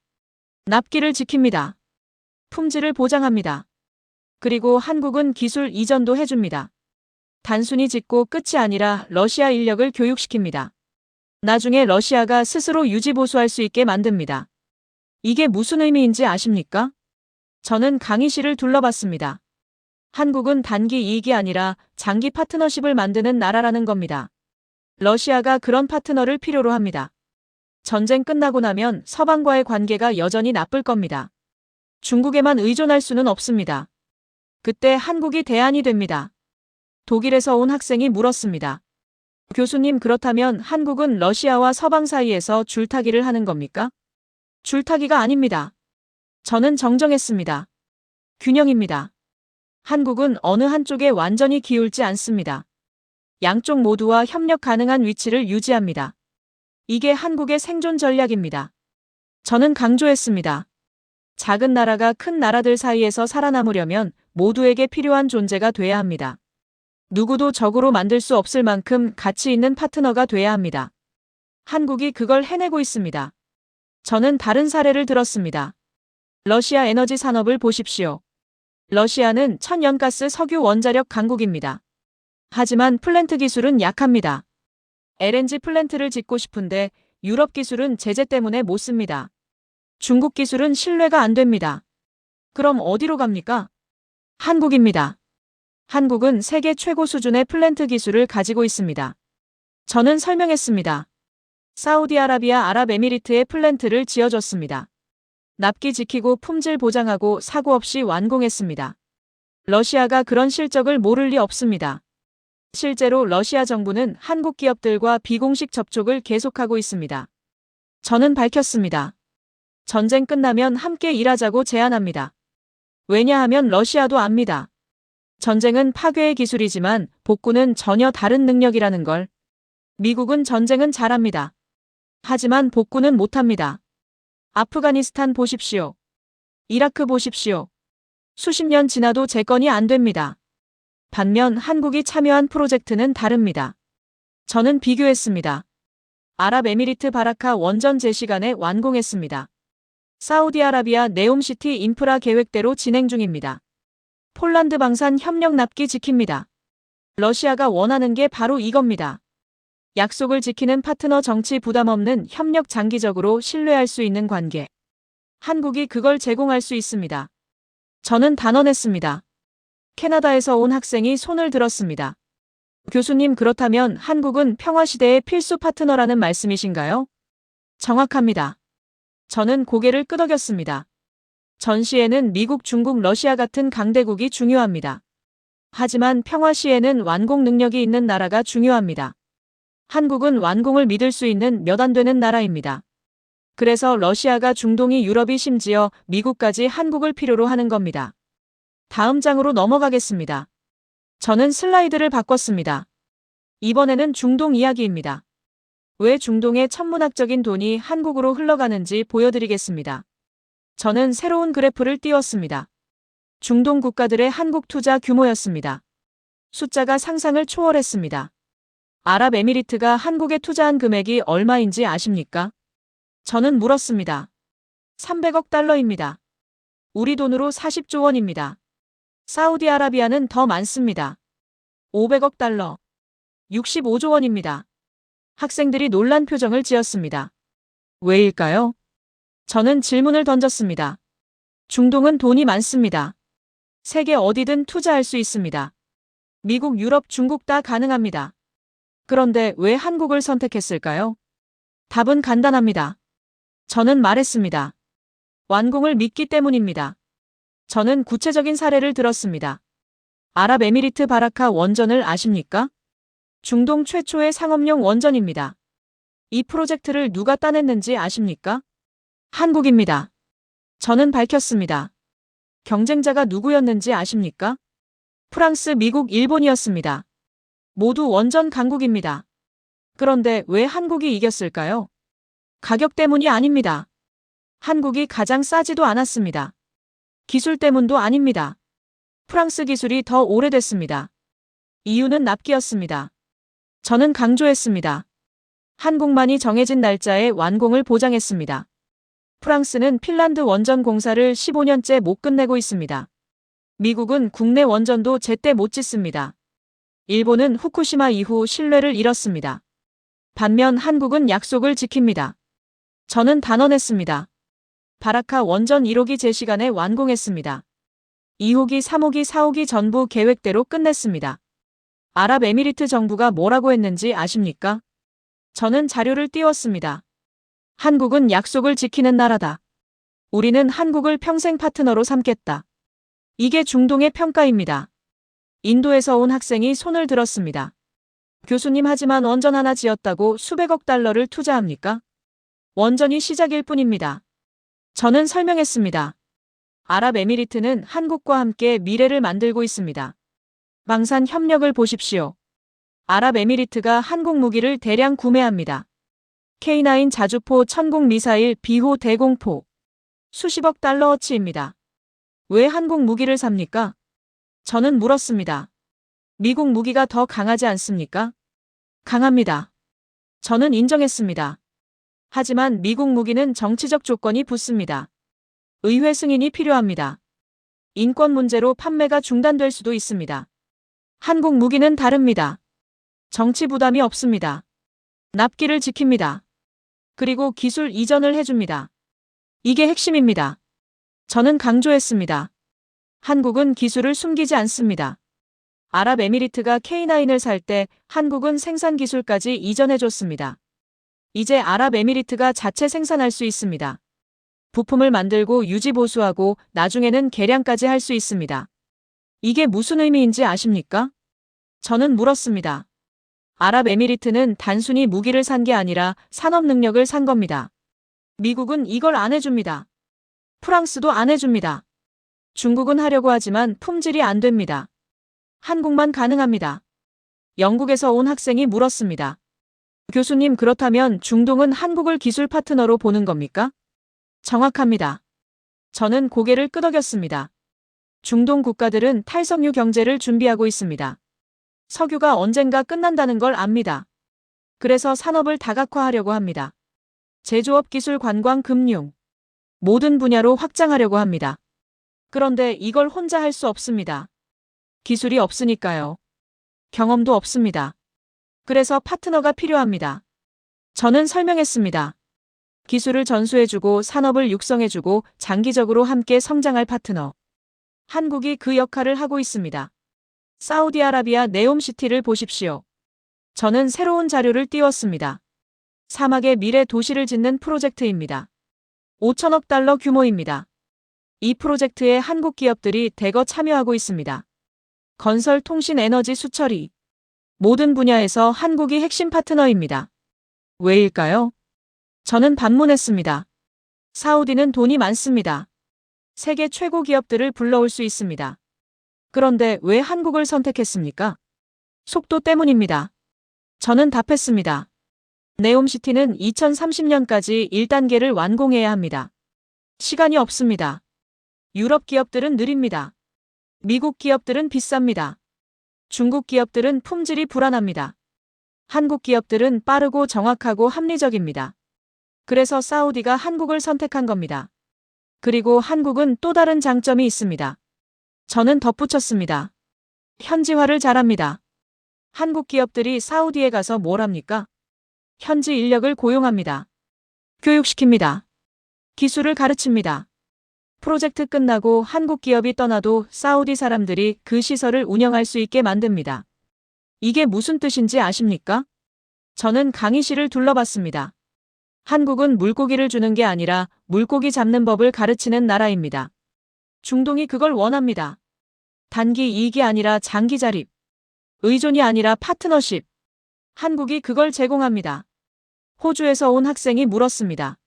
납기를 지킵니다. 품질을 보장합니다. 그리고 한국은 기술 이전도 해줍니다. 단순히 짓고 끝이 아니라 러시아 인력을 교육시킵니다. 나중에 러시아가 스스로 유지보수할 수 있게 만듭니다. 이게 무슨 의미인지 아십니까? 저는 강의실을 둘러봤습니다. 한국은 단기 이익이 아니라 장기 파트너십을 만드는 나라라는 겁니다. 러시아가 그런 파트너를 필요로 합니다. 전쟁 끝나고 나면 서방과의 관계가 여전히 나쁠 겁니다. 중국에만 의존할 수는 없습니다. 그때 한국이 대안이 됩니다. 독일에서 온 학생이 물었습니다. 교수님, 그렇다면 한국은 러시아와 서방 사이에서 줄타기를 하는 겁니까? 줄타기가 아닙니다. 저는 정정했습니다. 균형입니다. 한국은 어느 한쪽에 완전히 기울지 않습니다. 양쪽 모두와 협력 가능한 위치를 유지합니다. 이게 한국의 생존 전략입니다. 저는 강조했습니다. 작은 나라가 큰 나라들 사이에서 살아남으려면 모두에게 필요한 존재가 돼야 합니다. 누구도 적으로 만들 수 없을 만큼 가치 있는 파트너가 돼야 합니다. 한국이 그걸 해내고 있습니다. 저는 다른 사례를 들었습니다. 러시아 에너지 산업을 보십시오. 러시아는 천연가스 석유 원자력 강국입니다. 하지만 플랜트 기술은 약합니다. LNG 플랜트를 짓고 싶은데 유럽 기술은 제재 때문에 못 씁니다. 중국 기술은 신뢰가 안 됩니다. 그럼 어디로 갑니까? 한국입니다. 한국은 세계 최고 수준의 플랜트 기술을 가지고 있습니다. 저는 설명했습니다. 사우디아라비아 아랍에미리트의 플랜트를 지어줬습니다. 납기 지키고 품질 보장하고 사고 없이 완공했습니다. 러시아가 그런 실적을 모를 리 없습니다. 실제로 러시아 정부는 한국 기업들과 비공식 접촉을 계속하고 있습니다. 저는 밝혔습니다. 전쟁 끝나면 함께 일하자고 제안합니다. 왜냐하면 러시아도 압니다. 전쟁은 파괴의 기술이지만 복구는 전혀 다른 능력이라는 걸. 미국은 전쟁은 잘합니다. 하지만 복구는 못합니다. 아프가니스탄 보십시오. 이라크 보십시오. 수십 년 지나도 재건이 안 됩니다. 반면 한국이 참여한 프로젝트는 다릅니다. 저는 비교했습니다. 아랍에미리트 바라카 원전 제 시간에 완공했습니다. 사우디아라비아 네옴시티 인프라 계획대로 진행 중입니다. 폴란드 방산 협력 납기 지킵니다. 러시아가 원하는 게 바로 이겁니다. 약속을 지키는 파트너, 정치 부담 없는 협력, 장기적으로 신뢰할 수 있는 관계. 한국이 그걸 제공할 수 있습니다. 저는 단언했습니다. 캐나다에서 온 학생이 손을 들었습니다. 교수님, 그렇다면 한국은 평화시대의 필수 파트너라는 말씀이신가요? 정확합니다. 저는 고개를 끄덕였습니다. 전시에는 미국, 중국, 러시아 같은 강대국이 중요합니다. 하지만 평화 시에는 완공 능력이 있는 나라가 중요합니다. 한국은 완공을 믿을 수 있는 몇 안 되는 나라입니다. 그래서 러시아가, 중동이, 유럽이, 심지어 미국까지 한국을 필요로 하는 겁니다. 다음 장으로 넘어가겠습니다. 저는 슬라이드를 바꿨습니다. 이번에는 중동 이야기입니다. 왜 중동의 천문학적인 돈이 한국으로 흘러가는지 보여드리겠습니다. 저는 새로운 그래프를 띄웠습니다. 중동 국가들의 한국 투자 규모였습니다. 숫자가 상상을 초월했습니다. 아랍에미리트가 한국에 투자한 금액이 얼마인지 아십니까? 저는 물었습니다. 300억 달러입니다. 우리 돈으로 40조 원입니다. 사우디아라비아는 더 많습니다. 500억 달러. 65조 원입니다. 학생들이 놀란 표정을 지었습니다. 왜일까요? 저는 질문을 던졌습니다. 중동은 돈이 많습니다. 세계 어디든 투자할 수 있습니다. 미국, 유럽, 중국 다 가능합니다. 그런데 왜 한국을 선택했을까요? 답은 간단합니다. 저는 말했습니다. 완공을 믿기 때문입니다. 저는 구체적인 사례를 들었습니다. 아랍에미리트 바라카 원전을 아십니까? 중동 최초의 상업용 원전입니다. 이 프로젝트를 누가 따냈는지 아십니까? 한국입니다. 저는 밝혔습니다. 경쟁자가 누구였는지 아십니까? 프랑스, 미국, 일본이었습니다. 모두 원전 강국입니다. 그런데 왜 한국이 이겼을까요? 가격 때문이 아닙니다. 한국이 가장 싸지도 않았습니다. 기술 때문도 아닙니다. 프랑스 기술이 더 오래됐습니다. 이유는 납기였습니다. 저는 강조했습니다. 한국만이 정해진 날짜에 완공을 보장했습니다. 프랑스는 핀란드 원전 공사를 15년째 못 끝내고 있습니다. 미국은 국내 원전도 제때 못 짓습니다. 일본은 후쿠시마 이후 신뢰를 잃었습니다. 반면 한국은 약속을 지킵니다. 저는 단언했습니다. 바라카 원전 1호기 제 시간에 완공했습니다. 2호기, 3호기, 4호기 전부 계획대로 끝냈습니다. 아랍에미리트 정부가 뭐라고 했는지 아십니까? 저는 자료를 띄웠습니다. 한국은 약속을 지키는 나라다. 우리는 한국을 평생 파트너로 삼겠다. 이게 중동의 평가입니다. 인도에서 온 학생이 손을 들었습니다. 교수님, 하지만 원전 하나 지었다고 수백억 달러를 투자합니까? 원전이 시작일 뿐입니다. 저는 설명했습니다. 아랍에미리트는 한국과 함께 미래를 만들고 있습니다. 방산 협력을 보십시오. 아랍에미리트가 한국 무기를 대량 구매합니다. K9 자주포, 천공 미사일, 비호 대공포. 수십억 달러어치입니다. 왜 한국 무기를 삽니까? 저는 물었습니다. 미국 무기가 더 강하지 않습니까? 강합니다. 저는 인정했습니다. 하지만 미국 무기는 정치적 조건이 붙습니다. 의회 승인이 필요합니다. 인권 문제로 판매가 중단될 수도 있습니다. 한국 무기는 다릅니다. 정치 부담이 없습니다. 납기를 지킵니다. 그리고 기술 이전을 해줍니다. 이게 핵심입니다. 저는 강조했습니다. 한국은 기술을 숨기지 않습니다. 아랍에미리트가 K9을 살 때 한국은 생산 기술까지 이전해줬습니다. 이제 아랍에미리트가 자체 생산할 수 있습니다. 부품을 만들고 유지 보수하고 나중에는 개량까지 할 수 있습니다. 이게 무슨 의미인지 아십니까? 저는 물었습니다. 아랍에미리트는 단순히 무기를 산 게 아니라 산업 능력을 산 겁니다. 미국은 이걸 안 해줍니다. 프랑스도 안 해줍니다. 중국은 하려고 하지만 품질이 안 됩니다. 한국만 가능합니다. 영국에서 온 학생이 물었습니다. 교수님, 그렇다면 중동은 한국을 기술 파트너로 보는 겁니까? 정확합니다. 저는 고개를 끄덕였습니다. 중동 국가들은 탈석유 경제를 준비하고 있습니다. 석유가 언젠가 끝난다는 걸 압니다. 그래서 산업을 다각화하려고 합니다. 제조업, 기술, 관광, 금융. 모든 분야로 확장하려고 합니다. 그런데 이걸 혼자 할 수 없습니다. 기술이 없으니까요. 경험도 없습니다. 그래서 파트너가 필요합니다. 저는 설명했습니다. 기술을 전수해주고 산업을 육성해주고 장기적으로 함께 성장할 파트너. 한국이 그 역할을 하고 있습니다. 사우디아라비아 네옴시티를 보십시오. 저는 새로운 자료를 띄웠습니다. 사막의 미래 도시를 짓는 프로젝트입니다. 5천억 달러 규모입니다. 이 프로젝트에 한국 기업들이 대거 참여하고 있습니다. 건설, 통신, 에너지, 수처리. 모든 분야에서 한국이 핵심 파트너입니다. 왜일까요? 저는 반문했습니다. 사우디는 돈이 많습니다. 세계 최고 기업들을 불러올 수 있습니다. 그런데 왜 한국을 선택했습니까? 속도 때문입니다. 저는 답했습니다. 네옴시티는 2030년까지 1단계를 완공해야 합니다. 시간이 없습니다. 유럽 기업들은 느립니다. 미국 기업들은 비쌉니다. 중국 기업들은 품질이 불안합니다. 한국 기업들은 빠르고 정확하고 합리적입니다. 그래서 사우디가 한국을 선택한 겁니다. 그리고 한국은 또 다른 장점이 있습니다. 저는 덧붙였습니다. 현지화를 잘합니다. 한국 기업들이 사우디에 가서 뭘 합니까? 현지 인력을 고용합니다. 교육시킵니다. 기술을 가르칩니다. 프로젝트 끝나고 한국 기업이 떠나도 사우디 사람들이 그 시설을 운영할 수 있게 만듭니다. 이게 무슨 뜻인지 아십니까? 저는 강의실을 둘러봤습니다. 한국은 물고기를 주는 게 아니라 물고기 잡는 법을 가르치는 나라입니다. 중동이 그걸 원합니다. 단기 이익이 아니라 장기 자립. 의존이 아니라 파트너십. 한국이 그걸 제공합니다. 호주에서 온 학생이 물었습니다.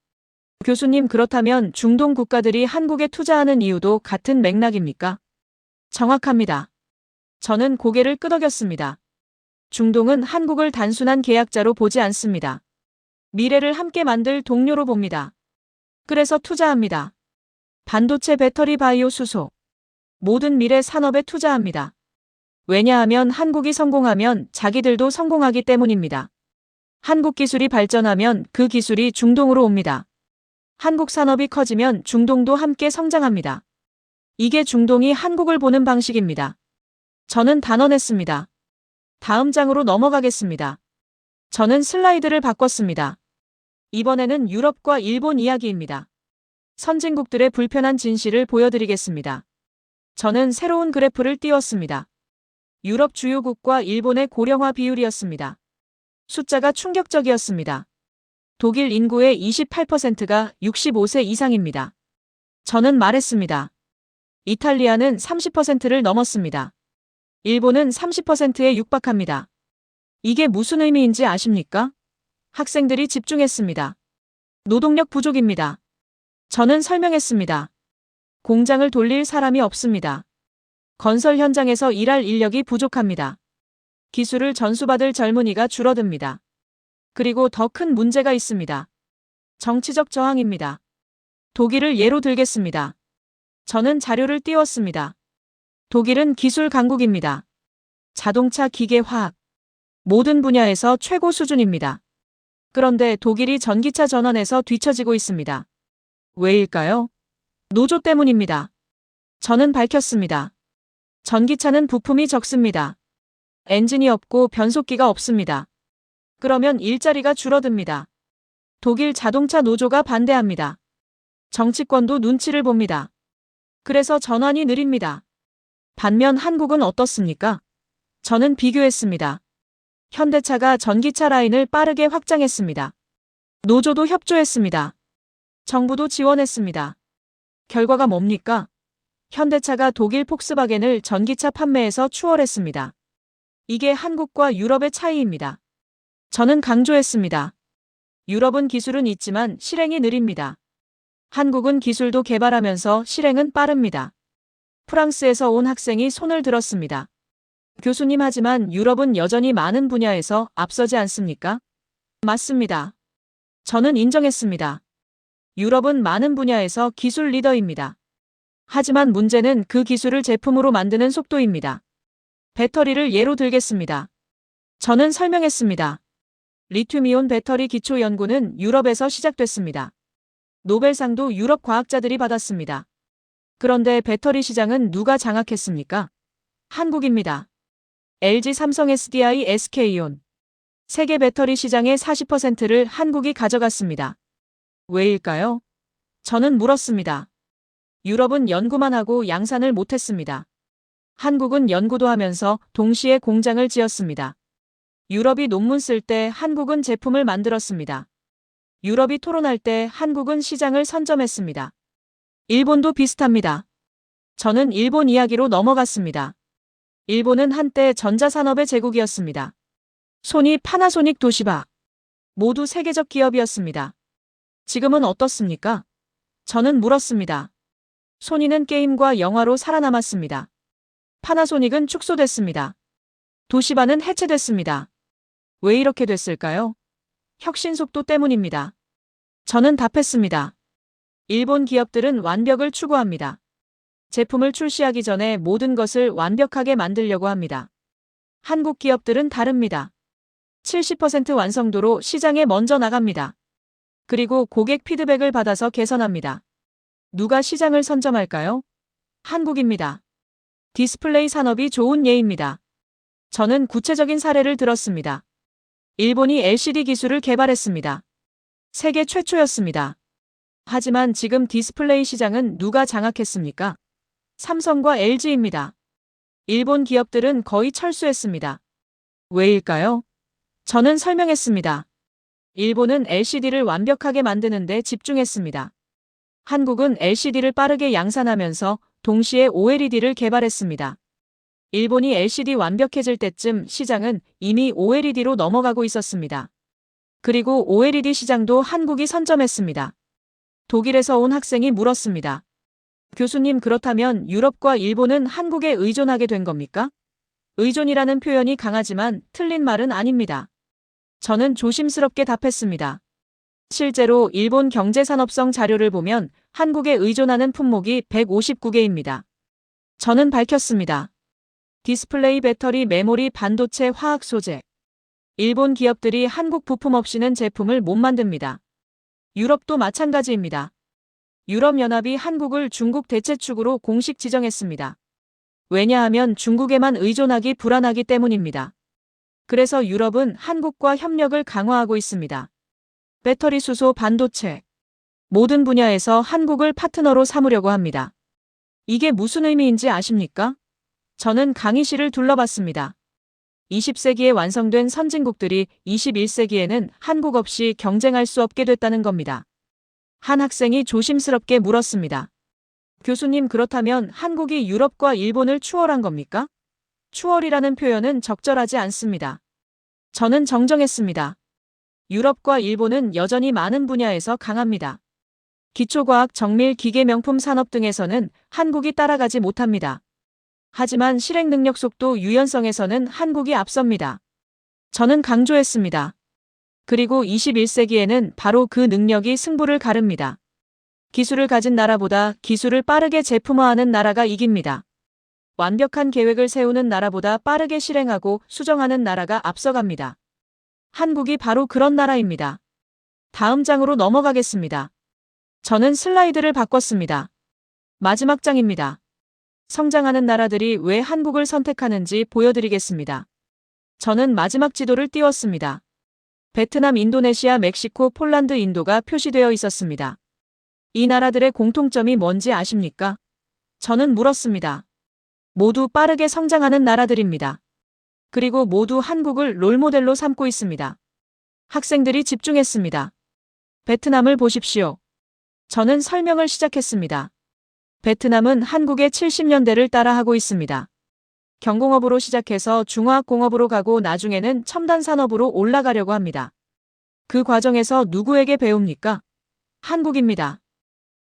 교수님, 그렇다면 중동 국가들이 한국에 투자하는 이유도 같은 맥락입니까? 정확합니다. 저는 고개를 끄덕였습니다. 중동은 한국을 단순한 계약자로 보지 않습니다. 미래를 함께 만들 동료로 봅니다. 그래서 투자합니다. 반도체, 배터리, 바이오, 수소. 모든 미래 산업에 투자합니다. 왜냐하면 한국이 성공하면 자기들도 성공하기 때문입니다. 한국 기술이 발전하면 그 기술이 중동으로 옵니다. 한국 산업이 커지면 중동도 함께 성장합니다. 이게 중동이 한국을 보는 방식입니다. 저는 단언했습니다. 다음 장으로 넘어가겠습니다. 저는 슬라이드를 바꿨습니다. 이번에는 유럽과 일본 이야기입니다. 선진국들의 불편한 진실을 보여드리겠습니다. 저는 새로운 그래프를 띄웠습니다. 유럽 주요국과 일본의 고령화 비율이었습니다. 숫자가 충격적이었습니다. 독일 인구의 28%가 65세 이상입니다. 저는 말했습니다. 이탈리아는 30%를 넘었습니다. 일본은 30%에 육박합니다. 이게 무슨 의미인지 아십니까? 학생들이 집중했습니다. 노동력 부족입니다. 저는 설명했습니다. 공장을 돌릴 사람이 없습니다. 건설 현장에서 일할 인력이 부족합니다. 기술을 전수받을 젊은이가 줄어듭니다. 그리고 더 큰 문제가 있습니다. 정치적 저항입니다. 독일을 예로 들겠습니다. 저는 자료를 띄웠습니다. 독일은 기술 강국입니다. 자동차, 기계, 화학. 모든 분야에서 최고 수준입니다. 그런데 독일이 전기차 전환에서 뒤처지고 있습니다. 왜일까요? 노조 때문입니다. 저는 밝혔습니다. 전기차는 부품이 적습니다. 엔진이 없고 변속기가 없습니다. 그러면 일자리가 줄어듭니다. 독일 자동차 노조가 반대합니다. 정치권도 눈치를 봅니다. 그래서 전환이 느립니다. 반면 한국은 어떻습니까? 저는 비교했습니다. 현대차가 전기차 라인을 빠르게 확장했습니다. 노조도 협조했습니다. 정부도 지원했습니다. 결과가 뭡니까? 현대차가 독일 폭스바겐을 전기차 판매에서 추월했습니다. 이게 한국과 유럽의 차이입니다. 저는 강조했습니다. 유럽은 기술은 있지만 실행이 느립니다. 한국은 기술도 개발하면서 실행은 빠릅니다. 프랑스에서 온 학생이 손을 들었습니다. 교수님, 하지만 유럽은 여전히 많은 분야에서 앞서지 않습니까? 맞습니다. 저는 인정했습니다. 유럽은 많은 분야에서 기술 리더입니다. 하지만 문제는 그 기술을 제품으로 만드는 속도입니다. 배터리를 예로 들겠습니다. 저는 설명했습니다. 리튬이온 배터리 기초 연구는 유럽에서 시작됐습니다. 노벨상도 유럽 과학자들이 받았습니다. 그런데 배터리 시장은 누가 장악했습니까? 한국입니다. LG, 삼성, SDI, SK온. 세계 배터리 시장의 40%를 한국이 가져갔습니다. 왜일까요? 저는 물었습니다. 유럽은 연구만 하고 양산을 못했습니다. 한국은 연구도 하면서 동시에 공장을 지었습니다. 유럽이 논문 쓸 때 한국은 제품을 만들었습니다. 유럽이 토론할 때 한국은 시장을 선점했습니다. 일본도 비슷합니다. 저는 일본 이야기로 넘어갔습니다. 일본은 한때 전자산업의 제국이었습니다. 소니, 파나소닉, 도시바. 모두 세계적 기업이었습니다. 지금은 어떻습니까? 저는 물었습니다. 소니는 게임과 영화로 살아남았습니다. 파나소닉은 축소됐습니다. 도시바는 해체됐습니다. 왜 이렇게 됐을까요? 혁신 속도 때문입니다. 저는 답했습니다. 일본 기업들은 완벽을 추구합니다. 제품을 출시하기 전에 모든 것을 완벽하게 만들려고 합니다. 한국 기업들은 다릅니다. 70% 완성도로 시장에 먼저 나갑니다. 그리고 고객 피드백을 받아서 개선합니다. 누가 시장을 선점할까요? 한국입니다. 디스플레이 산업이 좋은 예입니다. 저는 구체적인 사례를 들었습니다. 일본이 LCD 기술을 개발했습니다. 세계 최초였습니다. 하지만 지금 디스플레이 시장은 누가 장악했습니까? 삼성과 LG입니다. 일본 기업들은 거의 철수했습니다. 왜일까요? 저는 설명했습니다. 일본은 LCD를 완벽하게 만드는 데 집중했습니다. 한국은 LCD를 빠르게 양산하면서 동시에 OLED를 개발했습니다. 일본이 LCD 완벽해질 때쯤 시장은 이미 OLED로 넘어가고 있었습니다. 그리고 OLED 시장도 한국이 선점했습니다. 독일에서 온 학생이 물었습니다. 교수님, 그렇다면 유럽과 일본은 한국에 의존하게 된 겁니까? 의존이라는 표현이 강하지만 틀린 말은 아닙니다. 저는 조심스럽게 답했습니다. 실제로 일본 경제산업성 자료를 보면 한국에 의존하는 품목이 159개입니다. 저는 밝혔습니다. 디스플레이, 배터리, 메모리, 반도체, 화학 소재. 일본 기업들이 한국 부품 없이는 제품을 못 만듭니다. 유럽도 마찬가지입니다. 유럽연합이 한국을 중국 대체축으로 공식 지정했습니다. 왜냐하면 중국에만 의존하기 불안하기 때문입니다. 그래서 유럽은 한국과 협력을 강화하고 있습니다. 배터리, 수소, 반도체. 모든 분야에서 한국을 파트너로 삼으려고 합니다. 이게 무슨 의미인지 아십니까? 저는 강의실을 둘러봤습니다. 20세기에 완성된 선진국들이 21세기에는 한국 없이 경쟁할 수 없게 됐다는 겁니다. 한 학생이 조심스럽게 물었습니다. 교수님, 그렇다면 한국이 유럽과 일본을 추월한 겁니까? 추월이라는 표현은 적절하지 않습니다. 저는 정정했습니다. 유럽과 일본은 여전히 많은 분야에서 강합니다. 기초과학, 정밀, 기계, 명품 산업 등에서는 한국이 따라가지 못합니다. 하지만 실행 능력, 속도, 유연성에서는 한국이 앞섭니다. 저는 강조했습니다. 그리고 21세기에는 바로 그 능력이 승부를 가릅니다. 기술을 가진 나라보다 기술을 빠르게 제품화하는 나라가 이깁니다. 완벽한 계획을 세우는 나라보다 빠르게 실행하고 수정하는 나라가 앞서갑니다. 한국이 바로 그런 나라입니다. 다음 장으로 넘어가겠습니다. 저는 슬라이드를 바꿨습니다. 마지막 장입니다. 성장하는 나라들이 왜 한국을 선택하는지 보여드리겠습니다. 저는 마지막 지도를 띄웠습니다. 베트남, 인도네시아, 멕시코, 폴란드, 인도가 표시되어 있었습니다. 이 나라들의 공통점이 뭔지 아십니까? 저는 물었습니다. 모두 빠르게 성장하는 나라들입니다. 그리고 모두 한국을 롤모델로 삼고 있습니다. 학생들이 집중했습니다. 베트남을 보십시오. 저는 설명을 시작했습니다. 베트남은 한국의 70년대를 따라하고 있습니다. 경공업으로 시작해서 중화학공업으로 가고 나중에는 첨단 산업으로 올라가려고 합니다. 그 과정에서 누구에게 배웁니까? 한국입니다.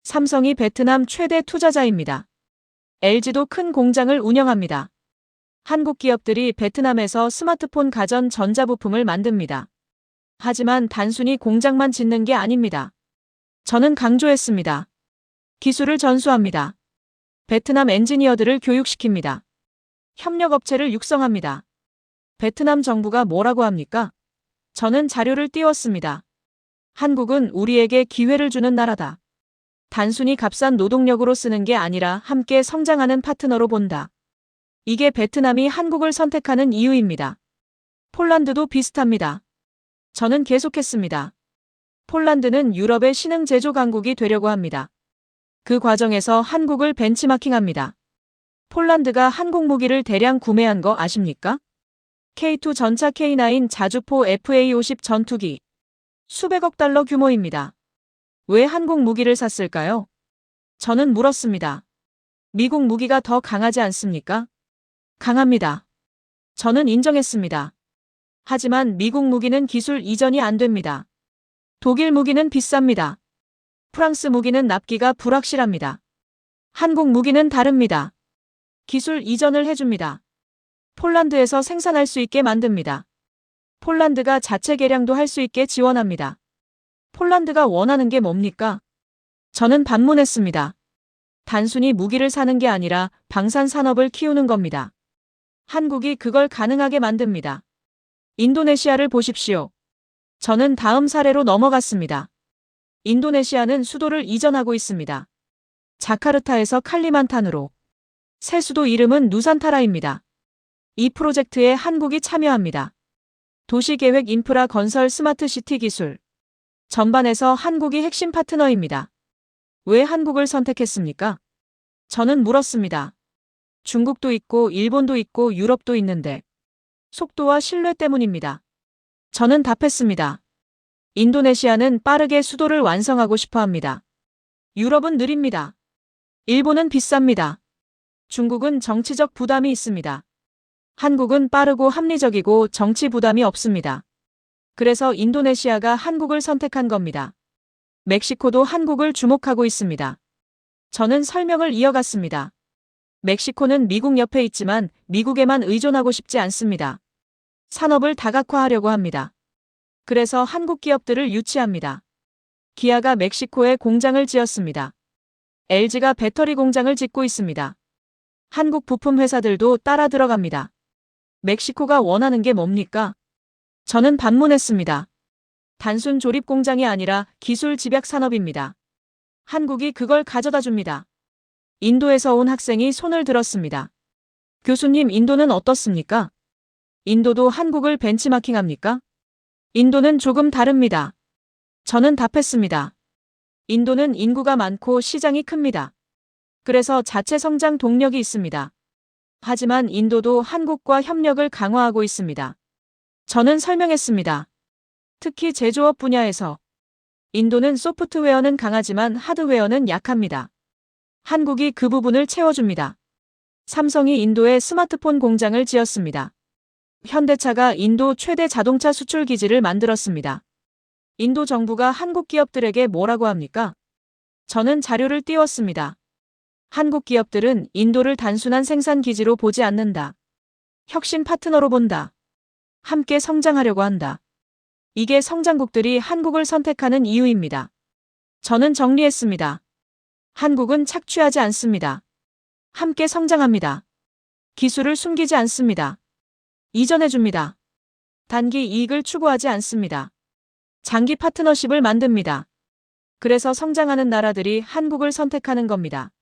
삼성이 베트남 최대 투자자입니다. LG도 큰 공장을 운영합니다. 한국 기업들이 베트남에서 스마트폰, 가전, 전자부품을 만듭니다. 하지만 단순히 공장만 짓는 게 아닙니다. 저는 강조했습니다. 기술을 전수합니다. 베트남 엔지니어들을 교육시킵니다. 협력업체를 육성합니다. 베트남 정부가 뭐라고 합니까? 저는 자료를 띄웠습니다. 한국은 우리에게 기회를 주는 나라다. 단순히 값싼 노동력으로 쓰는 게 아니라 함께 성장하는 파트너로 본다. 이게 베트남이 한국을 선택하는 이유입니다. 폴란드도 비슷합니다. 저는 계속했습니다. 폴란드는 유럽의 신흥 제조 강국이 되려고 합니다. 그 과정에서 한국을 벤치마킹합니다. 폴란드가 한국 무기를 대량 구매한 거 아십니까? K2 전차, K9 자주포, FA50 전투기. 수백억 달러 규모입니다. 왜 한국 무기를 샀을까요? 저는 물었습니다. 미국 무기가 더 강하지 않습니까? 강합니다. 저는 인정했습니다. 하지만 미국 무기는 기술 이전이 안 됩니다. 독일 무기는 비쌉니다. 프랑스 무기는 납기가 불확실합니다. 한국 무기는 다릅니다. 기술 이전을 해줍니다. 폴란드에서 생산할 수 있게 만듭니다. 폴란드가 자체 개량도 할 수 있게 지원합니다. 폴란드가 원하는 게 뭡니까? 저는 반문했습니다. 단순히 무기를 사는 게 아니라 방산 산업을 키우는 겁니다. 한국이 그걸 가능하게 만듭니다. 인도네시아를 보십시오. 저는 다음 사례로 넘어갔습니다. 인도네시아는 수도를 이전하고 있습니다. 자카르타에서 칼리만탄으로. 새 수도 이름은 누산타라입니다. 이 프로젝트에 한국이 참여합니다. 도시계획, 인프라, 건설, 스마트시티 기술. 전반에서 한국이 핵심 파트너입니다. 왜 한국을 선택했습니까? 저는 물었습니다. 중국도 있고 일본도 있고 유럽도 있는데. 속도와 신뢰 때문입니다. 저는 답했습니다. 인도네시아는 빠르게 수도를 완성하고 싶어 합니다. 유럽은 느립니다. 일본은 비쌉니다. 중국은 정치적 부담이 있습니다. 한국은 빠르고 합리적이고 정치 부담이 없습니다. 그래서 인도네시아가 한국을 선택한 겁니다. 멕시코도 한국을 주목하고 있습니다. 저는 설명을 이어갔습니다. 멕시코는 미국 옆에 있지만 미국에만 의존하고 싶지 않습니다. 산업을 다각화하려고 합니다. 그래서 한국 기업들을 유치합니다. 기아가 멕시코에 공장을 지었습니다. LG가 배터리 공장을 짓고 있습니다. 한국 부품 회사들도 따라 들어갑니다. 멕시코가 원하는 게 뭡니까? 저는 반문했습니다. 단순 조립 공장이 아니라 기술 집약 산업입니다. 한국이 그걸 가져다 줍니다. 인도에서 온 학생이 손을 들었습니다. 교수님, 인도는 어떻습니까? 인도도 한국을 벤치마킹합니까? 인도는 조금 다릅니다. 저는 답했습니다. 인도는 인구가 많고 시장이 큽니다. 그래서 자체 성장 동력이 있습니다. 하지만 인도도 한국과 협력을 강화하고 있습니다. 저는 설명했습니다. 특히 제조업 분야에서 인도는 소프트웨어는 강하지만 하드웨어는 약합니다. 한국이 그 부분을 채워줍니다. 삼성이 인도에 스마트폰 공장을 지었습니다. 현대차가 인도 최대 자동차 수출 기지를 만들었습니다. 인도 정부가 한국 기업들에게 뭐라고 합니까? 저는 자료를 띄웠습니다. 한국 기업들은 인도를 단순한 생산 기지로 보지 않는다. 혁신 파트너로 본다. 함께 성장하려고 한다. 이게 성장국들이 한국을 선택하는 이유입니다. 저는 정리했습니다. 한국은 착취하지 않습니다. 함께 성장합니다. 기술을 숨기지 않습니다. 이전해줍니다. 단기 이익을 추구하지 않습니다. 장기 파트너십을 만듭니다. 그래서 성장하는 나라들이 한국을 선택하는 겁니다.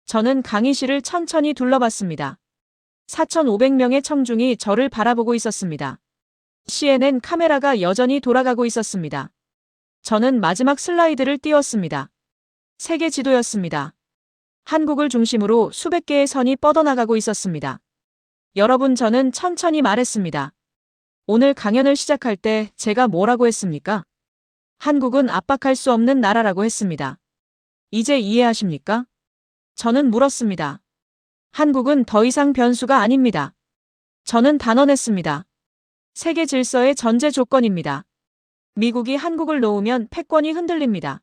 저는 강의실을 천천히 둘러봤습니다. 4,500명의 청중이 저를 바라보고 있었습니다. CNN 카메라가 여전히 돌아가고 있었습니다. 저는 마지막 슬라이드를 띄웠습니다. 세계 지도였습니다. 한국을 중심으로 수백 개의 선이 뻗어나가고 있었습니다. 여러분, 저는 천천히 말했습니다. 오늘 강연을 시작할 때 제가 뭐라고 했습니까? 한국은 압박할 수 없는 나라라고 했습니다. 이제 이해하십니까? 저는 물었습니다. 한국은 더 이상 변수가 아닙니다. 저는 단언했습니다. 세계 질서의 전제 조건입니다. 미국이 한국을 놓으면 패권이 흔들립니다.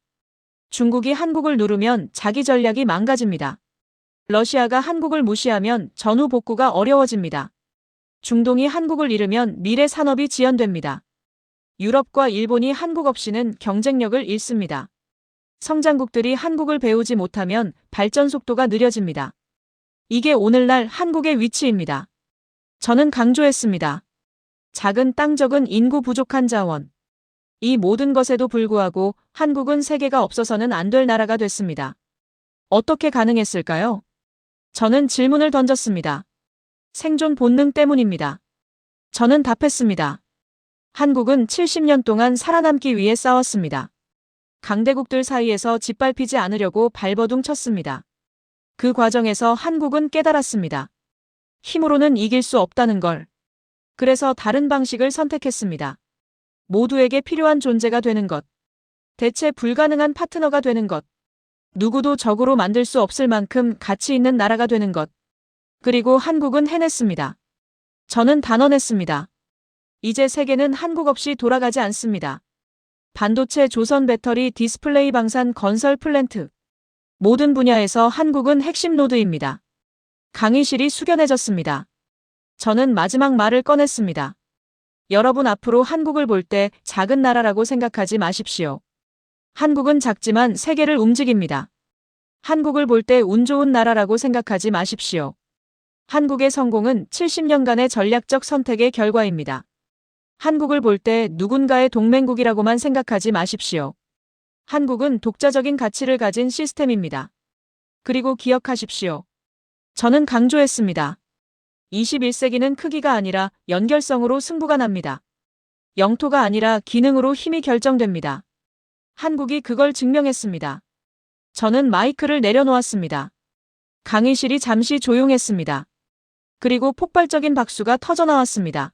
중국이 한국을 누르면 자기 전략이 망가집니다. 러시아가 한국을 무시하면 전후 복구가 어려워집니다. 중동이 한국을 잃으면 미래 산업이 지연됩니다. 유럽과 일본이 한국 없이는 경쟁력을 잃습니다. 성장국들이 한국을 배우지 못하면 발전 속도가 느려집니다. 이게 오늘날 한국의 위치입니다. 저는 강조했습니다. 작은 땅, 적은 인구, 부족한 자원. 이 모든 것에도 불구하고 한국은 세계가 없어서는 안 될 나라가 됐습니다. 어떻게 가능했을까요? 저는 질문을 던졌습니다. 생존 본능 때문입니다. 저는 답했습니다. 한국은 70년 동안 살아남기 위해 싸웠습니다. 강대국들 사이에서 짓밟히지 않으려고 발버둥 쳤습니다. 그 과정에서 한국은 깨달았습니다. 힘으로는 이길 수 없다는 걸. 그래서 다른 방식을 선택했습니다. 모두에게 필요한 존재가 되는 것. 대체 불가능한 파트너가 되는 것. 누구도 적으로 만들 수 없을 만큼 가치 있는 나라가 되는 것. 그리고 한국은 해냈습니다. 저는 단언했습니다. 이제 세계는 한국 없이 돌아가지 않습니다. 반도체, 조선 배터리, 디스플레이, 방산, 건설 플랜트. 모든 분야에서 한국은 핵심 노드입니다. 강의실이 숙연해졌습니다. 저는 마지막 말을 꺼냈습니다. 여러분, 앞으로 한국을 볼 때 작은 나라라고 생각하지 마십시오. 한국은 작지만 세계를 움직입니다. 한국을 볼 때 운 좋은 나라라고 생각하지 마십시오. 한국의 성공은 70년간의 전략적 선택의 결과입니다. 한국을 볼 때 누군가의 동맹국이라고만 생각하지 마십시오. 한국은 독자적인 가치를 가진 시스템입니다. 그리고 기억하십시오. 저는 강조했습니다. 21세기는 크기가 아니라 연결성으로 승부가 납니다. 영토가 아니라 기능으로 힘이 결정됩니다. 한국이 그걸 증명했습니다. 저는 마이크를 내려놓았습니다. 강의실이 잠시 조용했습니다. 그리고 폭발적인 박수가 터져나왔습니다.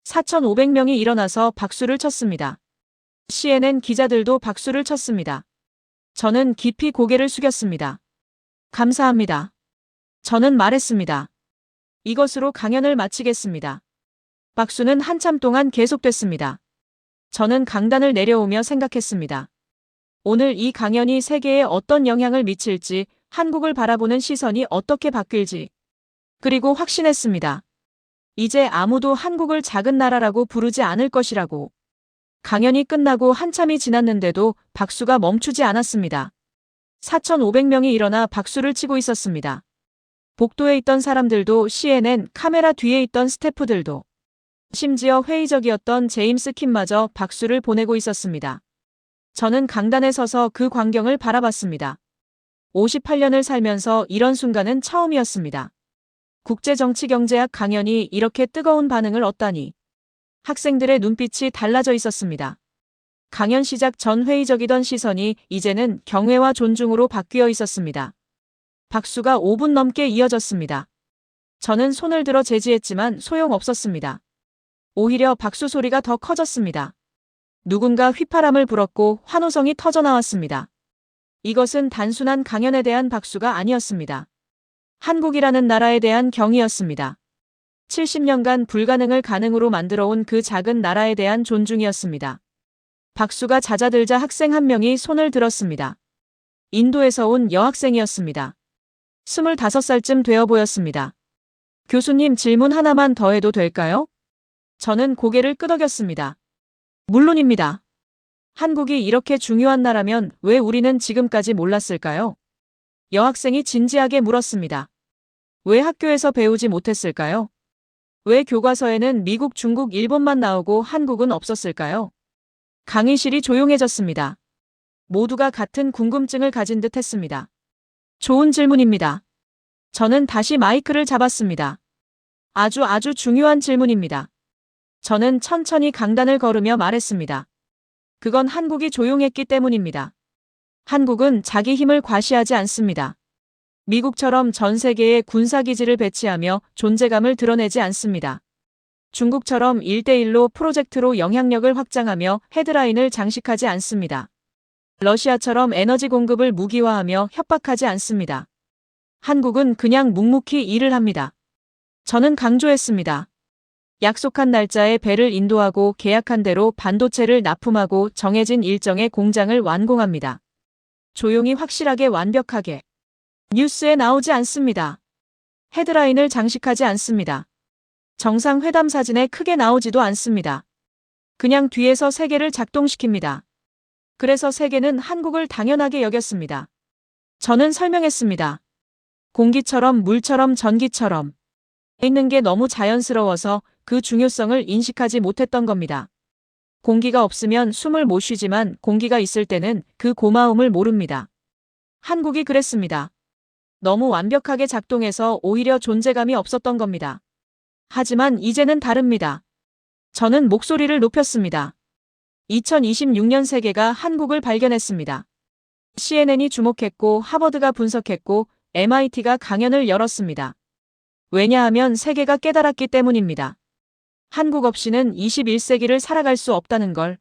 4,500명이 일어나서 박수를 쳤습니다. CNN 기자들도 박수를 쳤습니다. 저는 깊이 고개를 숙였습니다. 감사합니다. 저는 말했습니다. 이것으로 강연을 마치겠습니다. 박수는 한참 동안 계속됐습니다. 저는 강단을 내려오며 생각했습니다. 오늘 이 강연이 세계에 어떤 영향을 미칠지, 한국을 바라보는 시선이 어떻게 바뀔지, 그리고 확신했습니다. 이제 아무도 한국을 작은 나라라고 부르지 않을 것이라고. 강연이 끝나고 한참이 지났는데도 박수가 멈추지 않았습니다. 4,500명이 일어나 박수를 치고 있었습니다. 복도에 있던 사람들도 CNN 카메라 뒤에 있던 스태프들도 심지어 회의적이었던 제임스 킴마저 박수를 보내고 있었습니다. 저는 강단에 서서 그 광경을 바라봤습니다. 58년을 살면서 이런 순간은 처음이었습니다. 국제정치경제학 강연이 이렇게 뜨거운 반응을 얻다니. 학생들의 눈빛이 달라져 있었습니다. 강연 시작 전 회의적이던 시선이 이제는 경외와 존중으로 바뀌어 있었습니다. 박수가 5분 넘게 이어졌습니다. 저는 손을 들어 제지했지만 소용없었습니다. 오히려 박수 소리가 더 커졌습니다. 누군가 휘파람을 불었고 환호성이 터져나왔습니다. 이것은 단순한 강연에 대한 박수가 아니었습니다. 한국이라는 나라에 대한 경의였습니다. 70년간 불가능을 가능으로 만들어온 그 작은 나라에 대한 존중이었습니다. 박수가 잦아들자 학생 한 명이 손을 들었습니다. 인도에서 온 여학생이었습니다. 25살쯤 되어 보였습니다. 교수님, 질문 하나만 더 해도 될까요? 저는 고개를 끄덕였습니다. 물론입니다. 한국이 이렇게 중요한 나라면 왜 우리는 지금까지 몰랐을까요? 여학생이 진지하게 물었습니다. 왜 학교에서 배우지 못했을까요? 왜 교과서에는 미국, 중국, 일본만 나오고 한국은 없었을까요? 강의실이 조용해졌습니다. 모두가 같은 궁금증을 가진 듯 했습니다. 좋은 질문입니다. 저는 다시 마이크를 잡았습니다. 아주 중요한 질문입니다. 저는 천천히 강단을 걸으며 말했습니다. 그건 한국이 조용했기 때문입니다. 한국은 자기 힘을 과시하지 않습니다. 미국처럼 전 세계에 군사기지를 배치하며 존재감을 드러내지 않습니다. 중국처럼 1대1로 프로젝트로 영향력을 확장하며 헤드라인을 장식하지 않습니다. 러시아처럼 에너지 공급을 무기화하며 협박하지 않습니다. 한국은 그냥 묵묵히 일을 합니다. 저는 강조했습니다. 약속한 날짜에 배를 인도하고 계약한 대로 반도체를 납품하고 정해진 일정의 공장을 완공합니다. 조용히 확실하게 완벽하게. 뉴스에 나오지 않습니다. 헤드라인을 장식하지 않습니다. 정상회담 사진에 크게 나오지도 않습니다. 그냥 뒤에서 세계를 작동시킵니다. 그래서 세계는 한국을 당연하게 여겼습니다. 저는 설명했습니다. 공기처럼 물처럼 전기처럼 있는 게 너무 자연스러워서 그 중요성을 인식하지 못했던 겁니다. 공기가 없으면 숨을 못 쉬지만 공기가 있을 때는 그 고마움을 모릅니다. 한국이 그랬습니다. 너무 완벽하게 작동해서 오히려 존재감이 없었던 겁니다. 하지만 이제는 다릅니다. 저는 목소리를 높였습니다. 2026년 세계가 한국을 발견했습니다. CNN이 주목했고 하버드가 분석했고 MIT가 강연을 열었습니다. 왜냐하면 세계가 깨달았기 때문입니다. 한국 없이는 21세기를 살아갈 수 없다는 걸.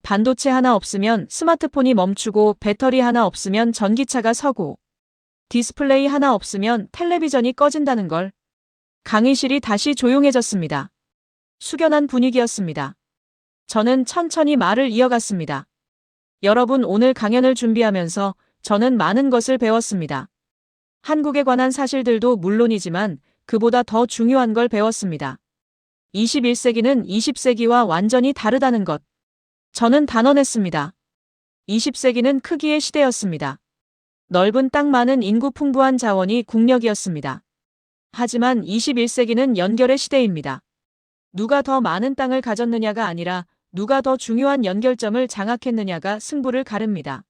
반도체 하나 없으면 스마트폰이 멈추고 배터리 하나 없으면 전기차가 서고 디스플레이 하나 없으면 텔레비전이 꺼진다는 걸. 강의실이 다시 조용해졌습니다. 숙연한 분위기였습니다. 저는 천천히 말을 이어갔습니다. 여러분, 오늘 강연을 준비하면서 저는 많은 것을 배웠습니다. 한국에 관한 사실들도 물론이지만 그보다 더 중요한 걸 배웠습니다. 21세기는 20세기와 완전히 다르다는 것. 저는 단언했습니다. 20세기는 크기의 시대였습니다. 넓은 땅, 많은 인구, 풍부한 자원이 국력이었습니다. 하지만 21세기는 연결의 시대입니다. 누가 더 많은 땅을 가졌느냐가 아니라 누가 더 중요한 연결점을 장악했느냐가 승부를 가릅니다.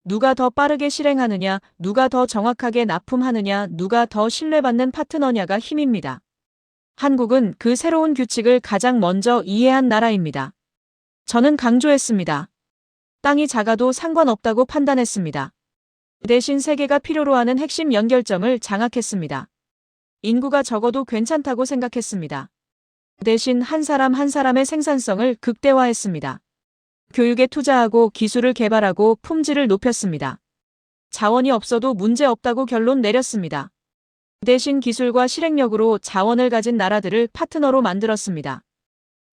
누가 더 빠르게 실행하느냐, 누가 더 정확하게 납품하느냐, 누가 더 신뢰받는 파트너냐가 힘입니다. 한국은 그 새로운 규칙을 가장 먼저 이해한 나라입니다. 저는 강조했습니다. 땅이 작아도 상관없다고 판단했습니다. 대신 세계가 필요로 하는 핵심 연결점을 장악했습니다. 인구가 적어도 괜찮다고 생각했습니다. 대신 한 사람 한 사람의 생산성을 극대화했습니다. 교육에 투자하고 기술을 개발하고 품질을 높였습니다. 자원이 없어도 문제 없다고 결론 내렸습니다. 대신 기술과 실행력으로 자원을 가진 나라들을 파트너로 만들었습니다.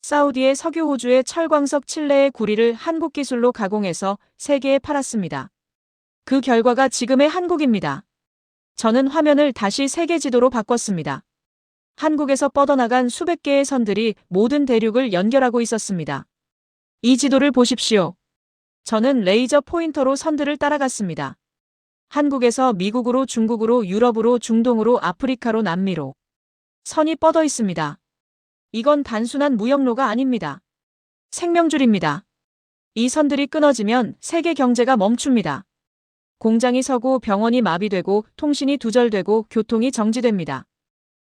사우디의 석유, 호주의 철광석, 칠레의 구리를 한국 기술로 가공해서 세계에 팔았습니다. 그 결과가 지금의 한국입니다. 저는 화면을 다시 세계 지도로 바꿨습니다. 한국에서 뻗어나간 수백 개의 선들이 모든 대륙을 연결하고 있었습니다. 이 지도를 보십시오. 저는 레이저 포인터로 선들을 따라갔습니다. 한국에서 미국으로, 중국으로, 유럽으로, 중동으로, 아프리카로, 남미로 선이 뻗어 있습니다. 이건 단순한 무역로가 아닙니다. 생명줄입니다. 이 선들이 끊어지면 세계 경제가 멈춥니다. 공장이 서고 병원이 마비되고 통신이 두절되고 교통이 정지됩니다.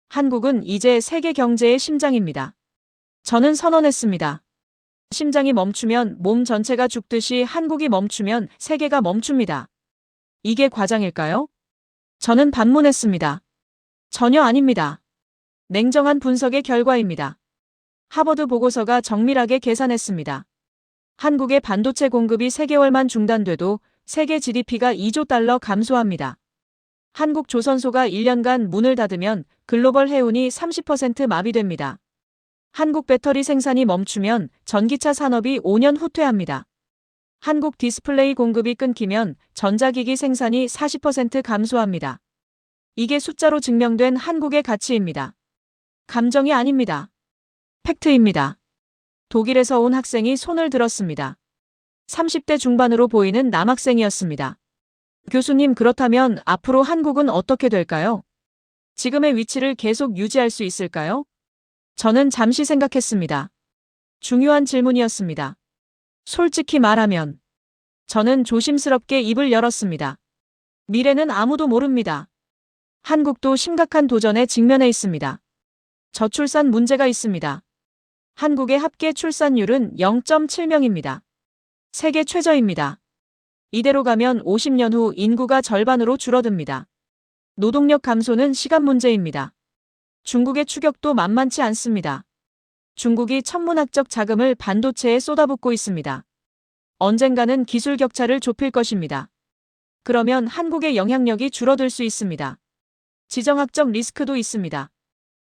한국은 이제 세계 경제의 심장입니다. 저는 선언했습니다. 심장이 멈추면 몸 전체가 죽듯이 한국이 멈추면 세계가 멈춥니다. 이게 과장일까요? 저는 반문했습니다. 전혀 아닙니다. 냉정한 분석의 결과입니다. 하버드 보고서가 정밀하게 계산했습니다. 한국의 반도체 공급이 3개월만 중단돼도 세계 GDP가 2조 달러 감소합니다. 한국 조선소가 1년간 문을 닫으면 글로벌 해운이 30% 마비됩니다. 한국 배터리 생산이 멈추면 전기차 산업이 5년 후퇴합니다. 한국 디스플레이 공급이 끊기면 전자기기 생산이 40% 감소합니다. 이게 숫자로 증명된 한국의 가치입니다. 감정이 아닙니다. 팩트입니다. 독일에서 온 학생이 손을 들었습니다. 30대 중반으로 보이는 남학생이었습니다. 교수님, 그렇다면 앞으로 한국은 어떻게 될까요? 지금의 위치를 계속 유지할 수 있을까요? 저는 잠시 생각했습니다. 중요한 질문이었습니다. 솔직히 말하면 저는 조심스럽게 입을 열었습니다. 미래는 아무도 모릅니다. 한국도 심각한 도전에 직면해 있습니다. 저출산 문제가 있습니다. 한국의 합계 출산율은 0.7명입니다. 세계 최저입니다. 이대로 가면 50년 후 인구가 절반으로 줄어듭니다. 노동력 감소는 시간 문제입니다. 중국의 추격도 만만치 않습니다. 중국이 천문학적 자금을 반도체에 쏟아붓고 있습니다. 언젠가는 기술 격차를 좁힐 것입니다. 그러면 한국의 영향력이 줄어들 수 있습니다. 지정학적 리스크도 있습니다.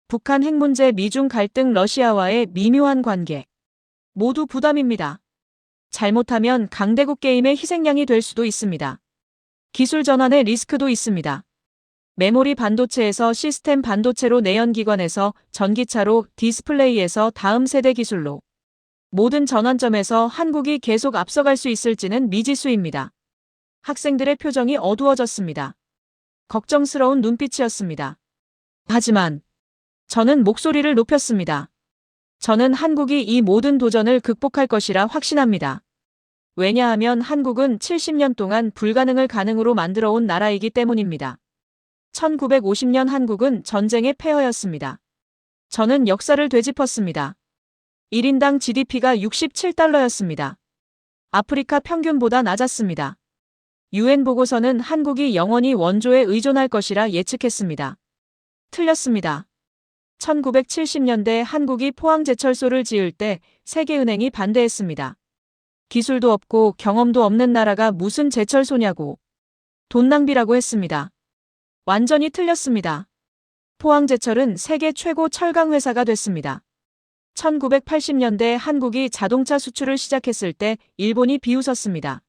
북한 핵 문제, 미중 갈등, 러시아와의 미묘한 관계. 모두 부담입니다. 잘못하면 강대국 게임의 희생양이 될 수도 있습니다. 기술 전환의 리스크도 있습니다. 메모리 반도체에서 시스템 반도체로, 내연기관에서 전기차로, 디스플레이에서 다음 세대 기술로. 모든 전환점에서 한국이 계속 앞서갈 수 있을지는 미지수입니다. 학생들의 표정이 어두워졌습니다. 걱정스러운 눈빛이었습니다. 하지만 저는 목소리를 높였습니다. 저는 한국이 이 모든 도전을 극복할 것이라 확신합니다. 왜냐하면 한국은 70년 동안 불가능을 가능으로 만들어온 나라이기 때문입니다. 1950년 한국은 전쟁의 폐허였습니다. 저는 역사를 되짚었습니다. 1인당 GDP가 67달러였습니다. 아프리카 평균보다 낮았습니다. UN 보고서는 한국이 영원히 원조에 의존할 것이라 예측했습니다. 틀렸습니다. 1970년대 한국이 포항제철소를 지을 때 세계은행이 반대했습니다. 기술도 없고 경험도 없는 나라가 무슨 제철소냐고. 돈 낭비라고 했습니다. 완전히 틀렸습니다. 포항제철은 세계 최고 철강 회사가 됐습니다. 1980년대 한국이 자동차 수출을 시작했을 때 일본이 비웃었습니다.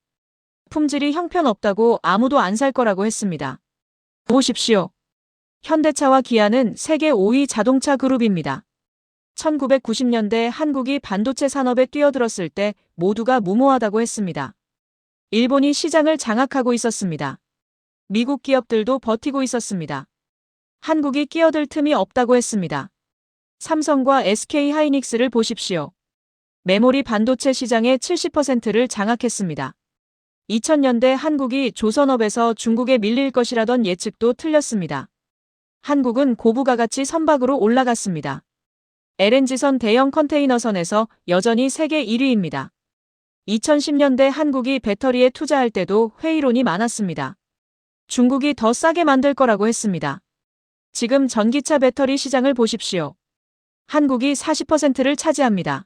품질이 형편없다고 아무도 안 살 거라고 했습니다. 보십시오. 현대차와 기아는 세계 5위 자동차 그룹입니다. 1990년대 한국이 반도체 산업에 뛰어들었을 때 모두가 무모하다고 했습니다. 일본이 시장을 장악하고 있었습니다. 미국 기업들도 버티고 있었습니다. 한국이 끼어들 틈이 없다고 했습니다. 삼성과 SK 하이닉스를 보십시오. 메모리 반도체 시장의 70%를 장악했습니다. 2000년대 한국이 조선업에서 중국에 밀릴 것이라던 예측도 틀렸습니다. 한국은 고부가 가치 선박으로 올라갔습니다. LNG선 대형 컨테이너선에서 여전히 세계 1위입니다. 2010년대 한국이 배터리에 투자할 때도 회의론이 많았습니다. 중국이 더 싸게 만들 거라고 했습니다. 지금 전기차 배터리 시장을 보십시오. 한국이 40%를 차지합니다.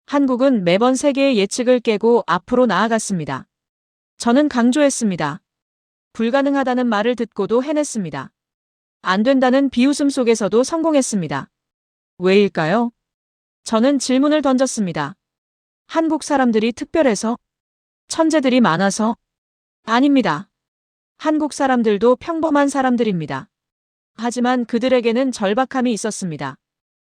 한국은 매번 세계의 예측을 깨고 앞으로 나아갔습니다. 저는 강조했습니다. 불가능하다는 말을 듣고도 해냈습니다. 안 된다는 비웃음 속에서도 성공했습니다. 왜일까요? 저는 질문을 던졌습니다. 한국 사람들이 특별해서? 천재들이 많아서? 아닙니다. 한국 사람들도 평범한 사람들입니다. 하지만 그들에게는 절박함이 있었습니다.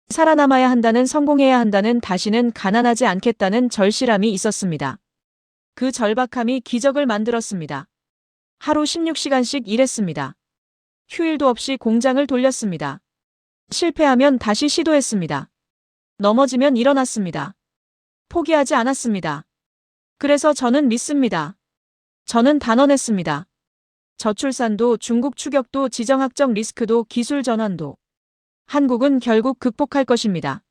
살아남아야 한다는, 성공해야 한다는, 다시는 가난하지 않겠다는 절실함이 있었습니다. 그 절박함이 기적을 만들었습니다. 하루 16시간씩 일했습니다. 휴일도 없이 공장을 돌렸습니다. 실패하면 다시 시도했습니다. 넘어지면 일어났습니다. 포기하지 않았습니다. 그래서 저는 믿습니다. 저는 단언했습니다. 저출산도, 중국 추격도, 지정학적 리스크도, 기술 전환도 한국은 결국 극복할 것입니다.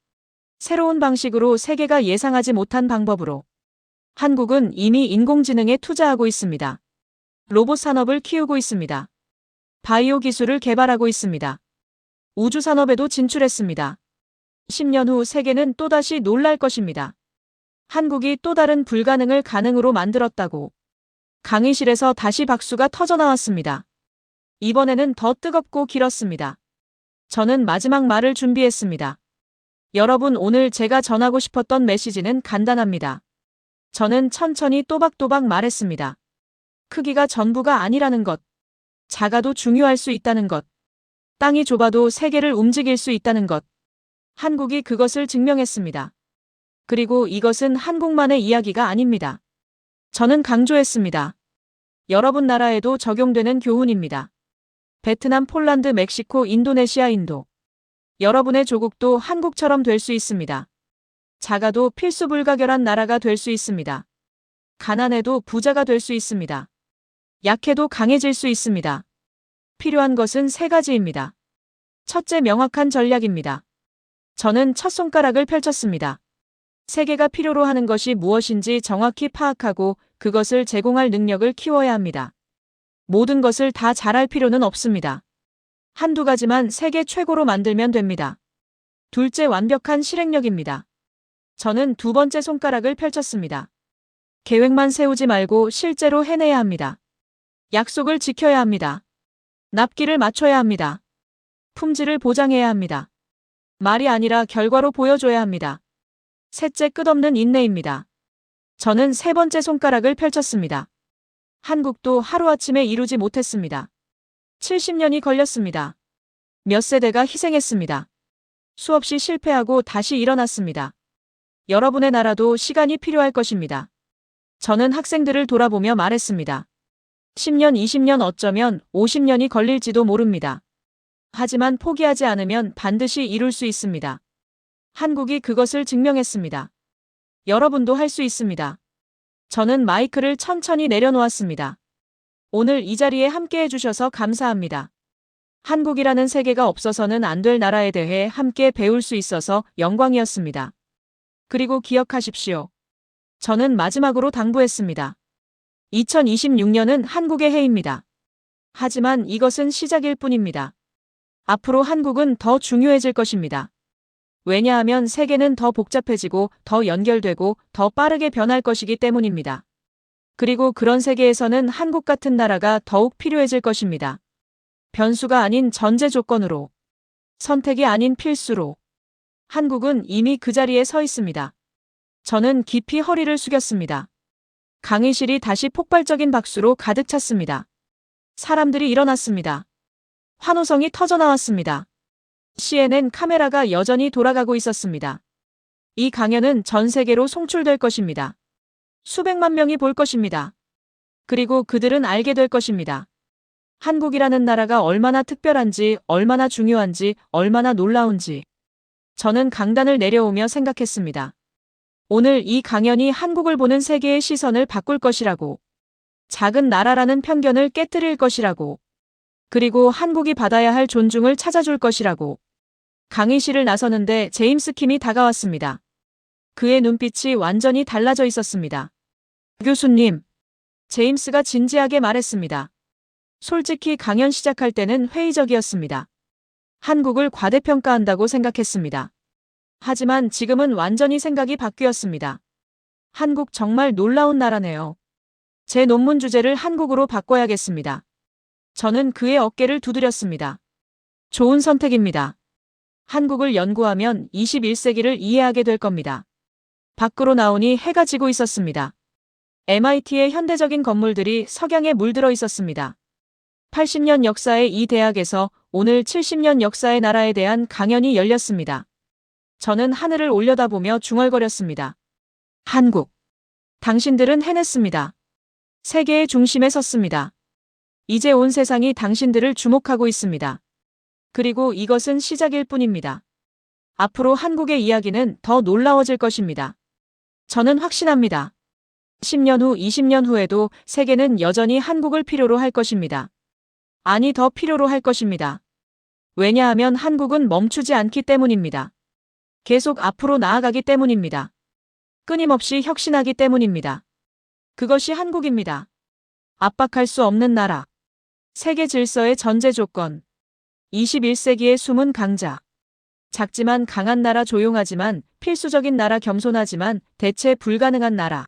새로운 방식으로, 세계가 예상하지 못한 방법으로. 한국은 이미 인공지능에 투자하고 있습니다. 로봇 산업을 키우고 있습니다. 바이오 기술을 개발하고 있습니다. 우주 산업에도 진출했습니다. 10년 후 세계는 또다시 놀랄 것입니다. 한국이 또 다른 불가능을 가능으로 만들었다고. 강의실에서 다시 박수가 터져나왔습니다. 이번에는 더 뜨겁고 길었습니다. 저는 마지막 말을 준비했습니다. 여러분, 오늘 제가 전하고 싶었던 메시지는 간단합니다. 저는 천천히 또박또박 말했습니다. 크기가 전부가 아니라는 것. 작아도 중요할 수 있다는 것. 땅이 좁아도 세계를 움직일 수 있다는 것. 한국이 그것을 증명했습니다. 그리고 이것은 한국만의 이야기가 아닙니다. 저는 강조했습니다. 여러분 나라에도 적용되는 교훈입니다. 베트남, 폴란드, 멕시코, 인도네시아, 인도. 여러분의 조국도 한국처럼 될 수 있습니다. 작아도 필수 불가결한 나라가 될 수 있습니다. 가난해도 부자가 될 수 있습니다. 약해도 강해질 수 있습니다. 필요한 것은 세 가지입니다. 첫째, 명확한 전략입니다. 저는 첫 손가락을 펼쳤습니다. 세계가 필요로 하는 것이 무엇인지 정확히 파악하고 그것을 제공할 능력을 키워야 합니다. 모든 것을 다 잘할 필요는 없습니다. 한두 가지만 세계 최고로 만들면 됩니다. 둘째, 완벽한 실행력입니다. 저는 두 번째 손가락을 펼쳤습니다. 계획만 세우지 말고 실제로 해내야 합니다. 약속을 지켜야 합니다. 납기를 맞춰야 합니다. 품질을 보장해야 합니다. 말이 아니라 결과로 보여줘야 합니다. 셋째, 끝없는 인내입니다. 저는 세 번째 손가락을 펼쳤습니다. 한국도 하루아침에 이루지 못했습니다. 70년이 걸렸습니다. 몇 세대가 희생했습니다. 수없이 실패하고 다시 일어났습니다. 여러분의 나라도 시간이 필요할 것입니다. 저는 학생들을 돌아보며 말했습니다. 10년, 20년, 어쩌면 50년이 걸릴지도 모릅니다. 하지만 포기하지 않으면 반드시 이룰 수 있습니다. 한국이 그것을 증명했습니다. 여러분도 할 수 있습니다. 저는 마이크를 천천히 내려놓았습니다. 오늘 이 자리에 함께 해주셔서 감사합니다. 한국이라는 세계가 없어서는 안 될 나라에 대해 함께 배울 수 있어서 영광이었습니다. 그리고 기억하십시오. 저는 마지막으로 당부했습니다. 2026년은 한국의 해입니다. 하지만 이것은 시작일 뿐입니다. 앞으로 한국은 더 중요해질 것입니다. 왜냐하면 세계는 더 복잡해지고 더 연결되고 더 빠르게 변할 것이기 때문입니다. 그리고 그런 세계에서는 한국 같은 나라가 더욱 필요해질 것입니다. 변수가 아닌 전제 조건으로, 선택이 아닌 필수로. 한국은 이미 그 자리에 서 있습니다. 저는 깊이 허리를 숙였습니다. 강의실이 다시 폭발적인 박수로 가득 찼습니다. 사람들이 일어났습니다. 환호성이 터져나왔습니다. CNN 카메라가 여전히 돌아가고 있었습니다. 이 강연은 전 세계로 송출될 것입니다. 수백만 명이 볼 것입니다. 그리고 그들은 알게 될 것입니다. 한국이라는 나라가 얼마나 특별한지, 얼마나 중요한지, 얼마나 놀라운지. 저는 강단을 내려오며 생각했습니다. 오늘 이 강연이 한국을 보는 세계의 시선을 바꿀 것이라고. 작은 나라라는 편견을 깨뜨릴 것이라고. 그리고 한국이 받아야 할 존중을 찾아줄 것이라고. 강의실을 나서는데 제임스 킴이 다가왔습니다. 그의 눈빛이 완전히 달라져 있었습니다. 교수님, 제임스가 진지하게 말했습니다. 솔직히 강연 시작할 때는 회의적이었습니다. 한국을 과대평가한다고 생각했습니다. 하지만 지금은 완전히 생각이 바뀌었습니다. 한국 정말 놀라운 나라네요. 제 논문 주제를 한국으로 바꿔야겠습니다. 저는 그의 어깨를 두드렸습니다. 좋은 선택입니다. 한국을 연구하면 21세기를 이해하게 될 겁니다. 밖으로 나오니 해가 지고 있었습니다. MIT의 현대적인 건물들이 석양에 물들어 있었습니다. 80년 역사의 이 대학에서 오늘 70년 역사의 나라에 대한 강연이 열렸습니다. 저는 하늘을 올려다보며 중얼거렸습니다. 한국. 당신들은 해냈습니다. 세계의 중심에 섰습니다. 이제 온 세상이 당신들을 주목하고 있습니다. 그리고 이것은 시작일 뿐입니다. 앞으로 한국의 이야기는 더 놀라워질 것입니다. 저는 확신합니다. 10년 후, 20년 후에도 세계는 여전히 한국을 필요로 할 것입니다. 아니, 더 필요로 할 것입니다. 왜냐하면 한국은 멈추지 않기 때문입니다. 계속 앞으로 나아가기 때문입니다. 끊임없이 혁신하기 때문입니다. 그것이 한국입니다. 압박할 수 없는 나라. 세계 질서의 전제 조건. 21세기의 숨은 강자. 작지만 강한 나라, 조용하지만 필수적인 나라, 겸손하지만 대체 불가능한 나라.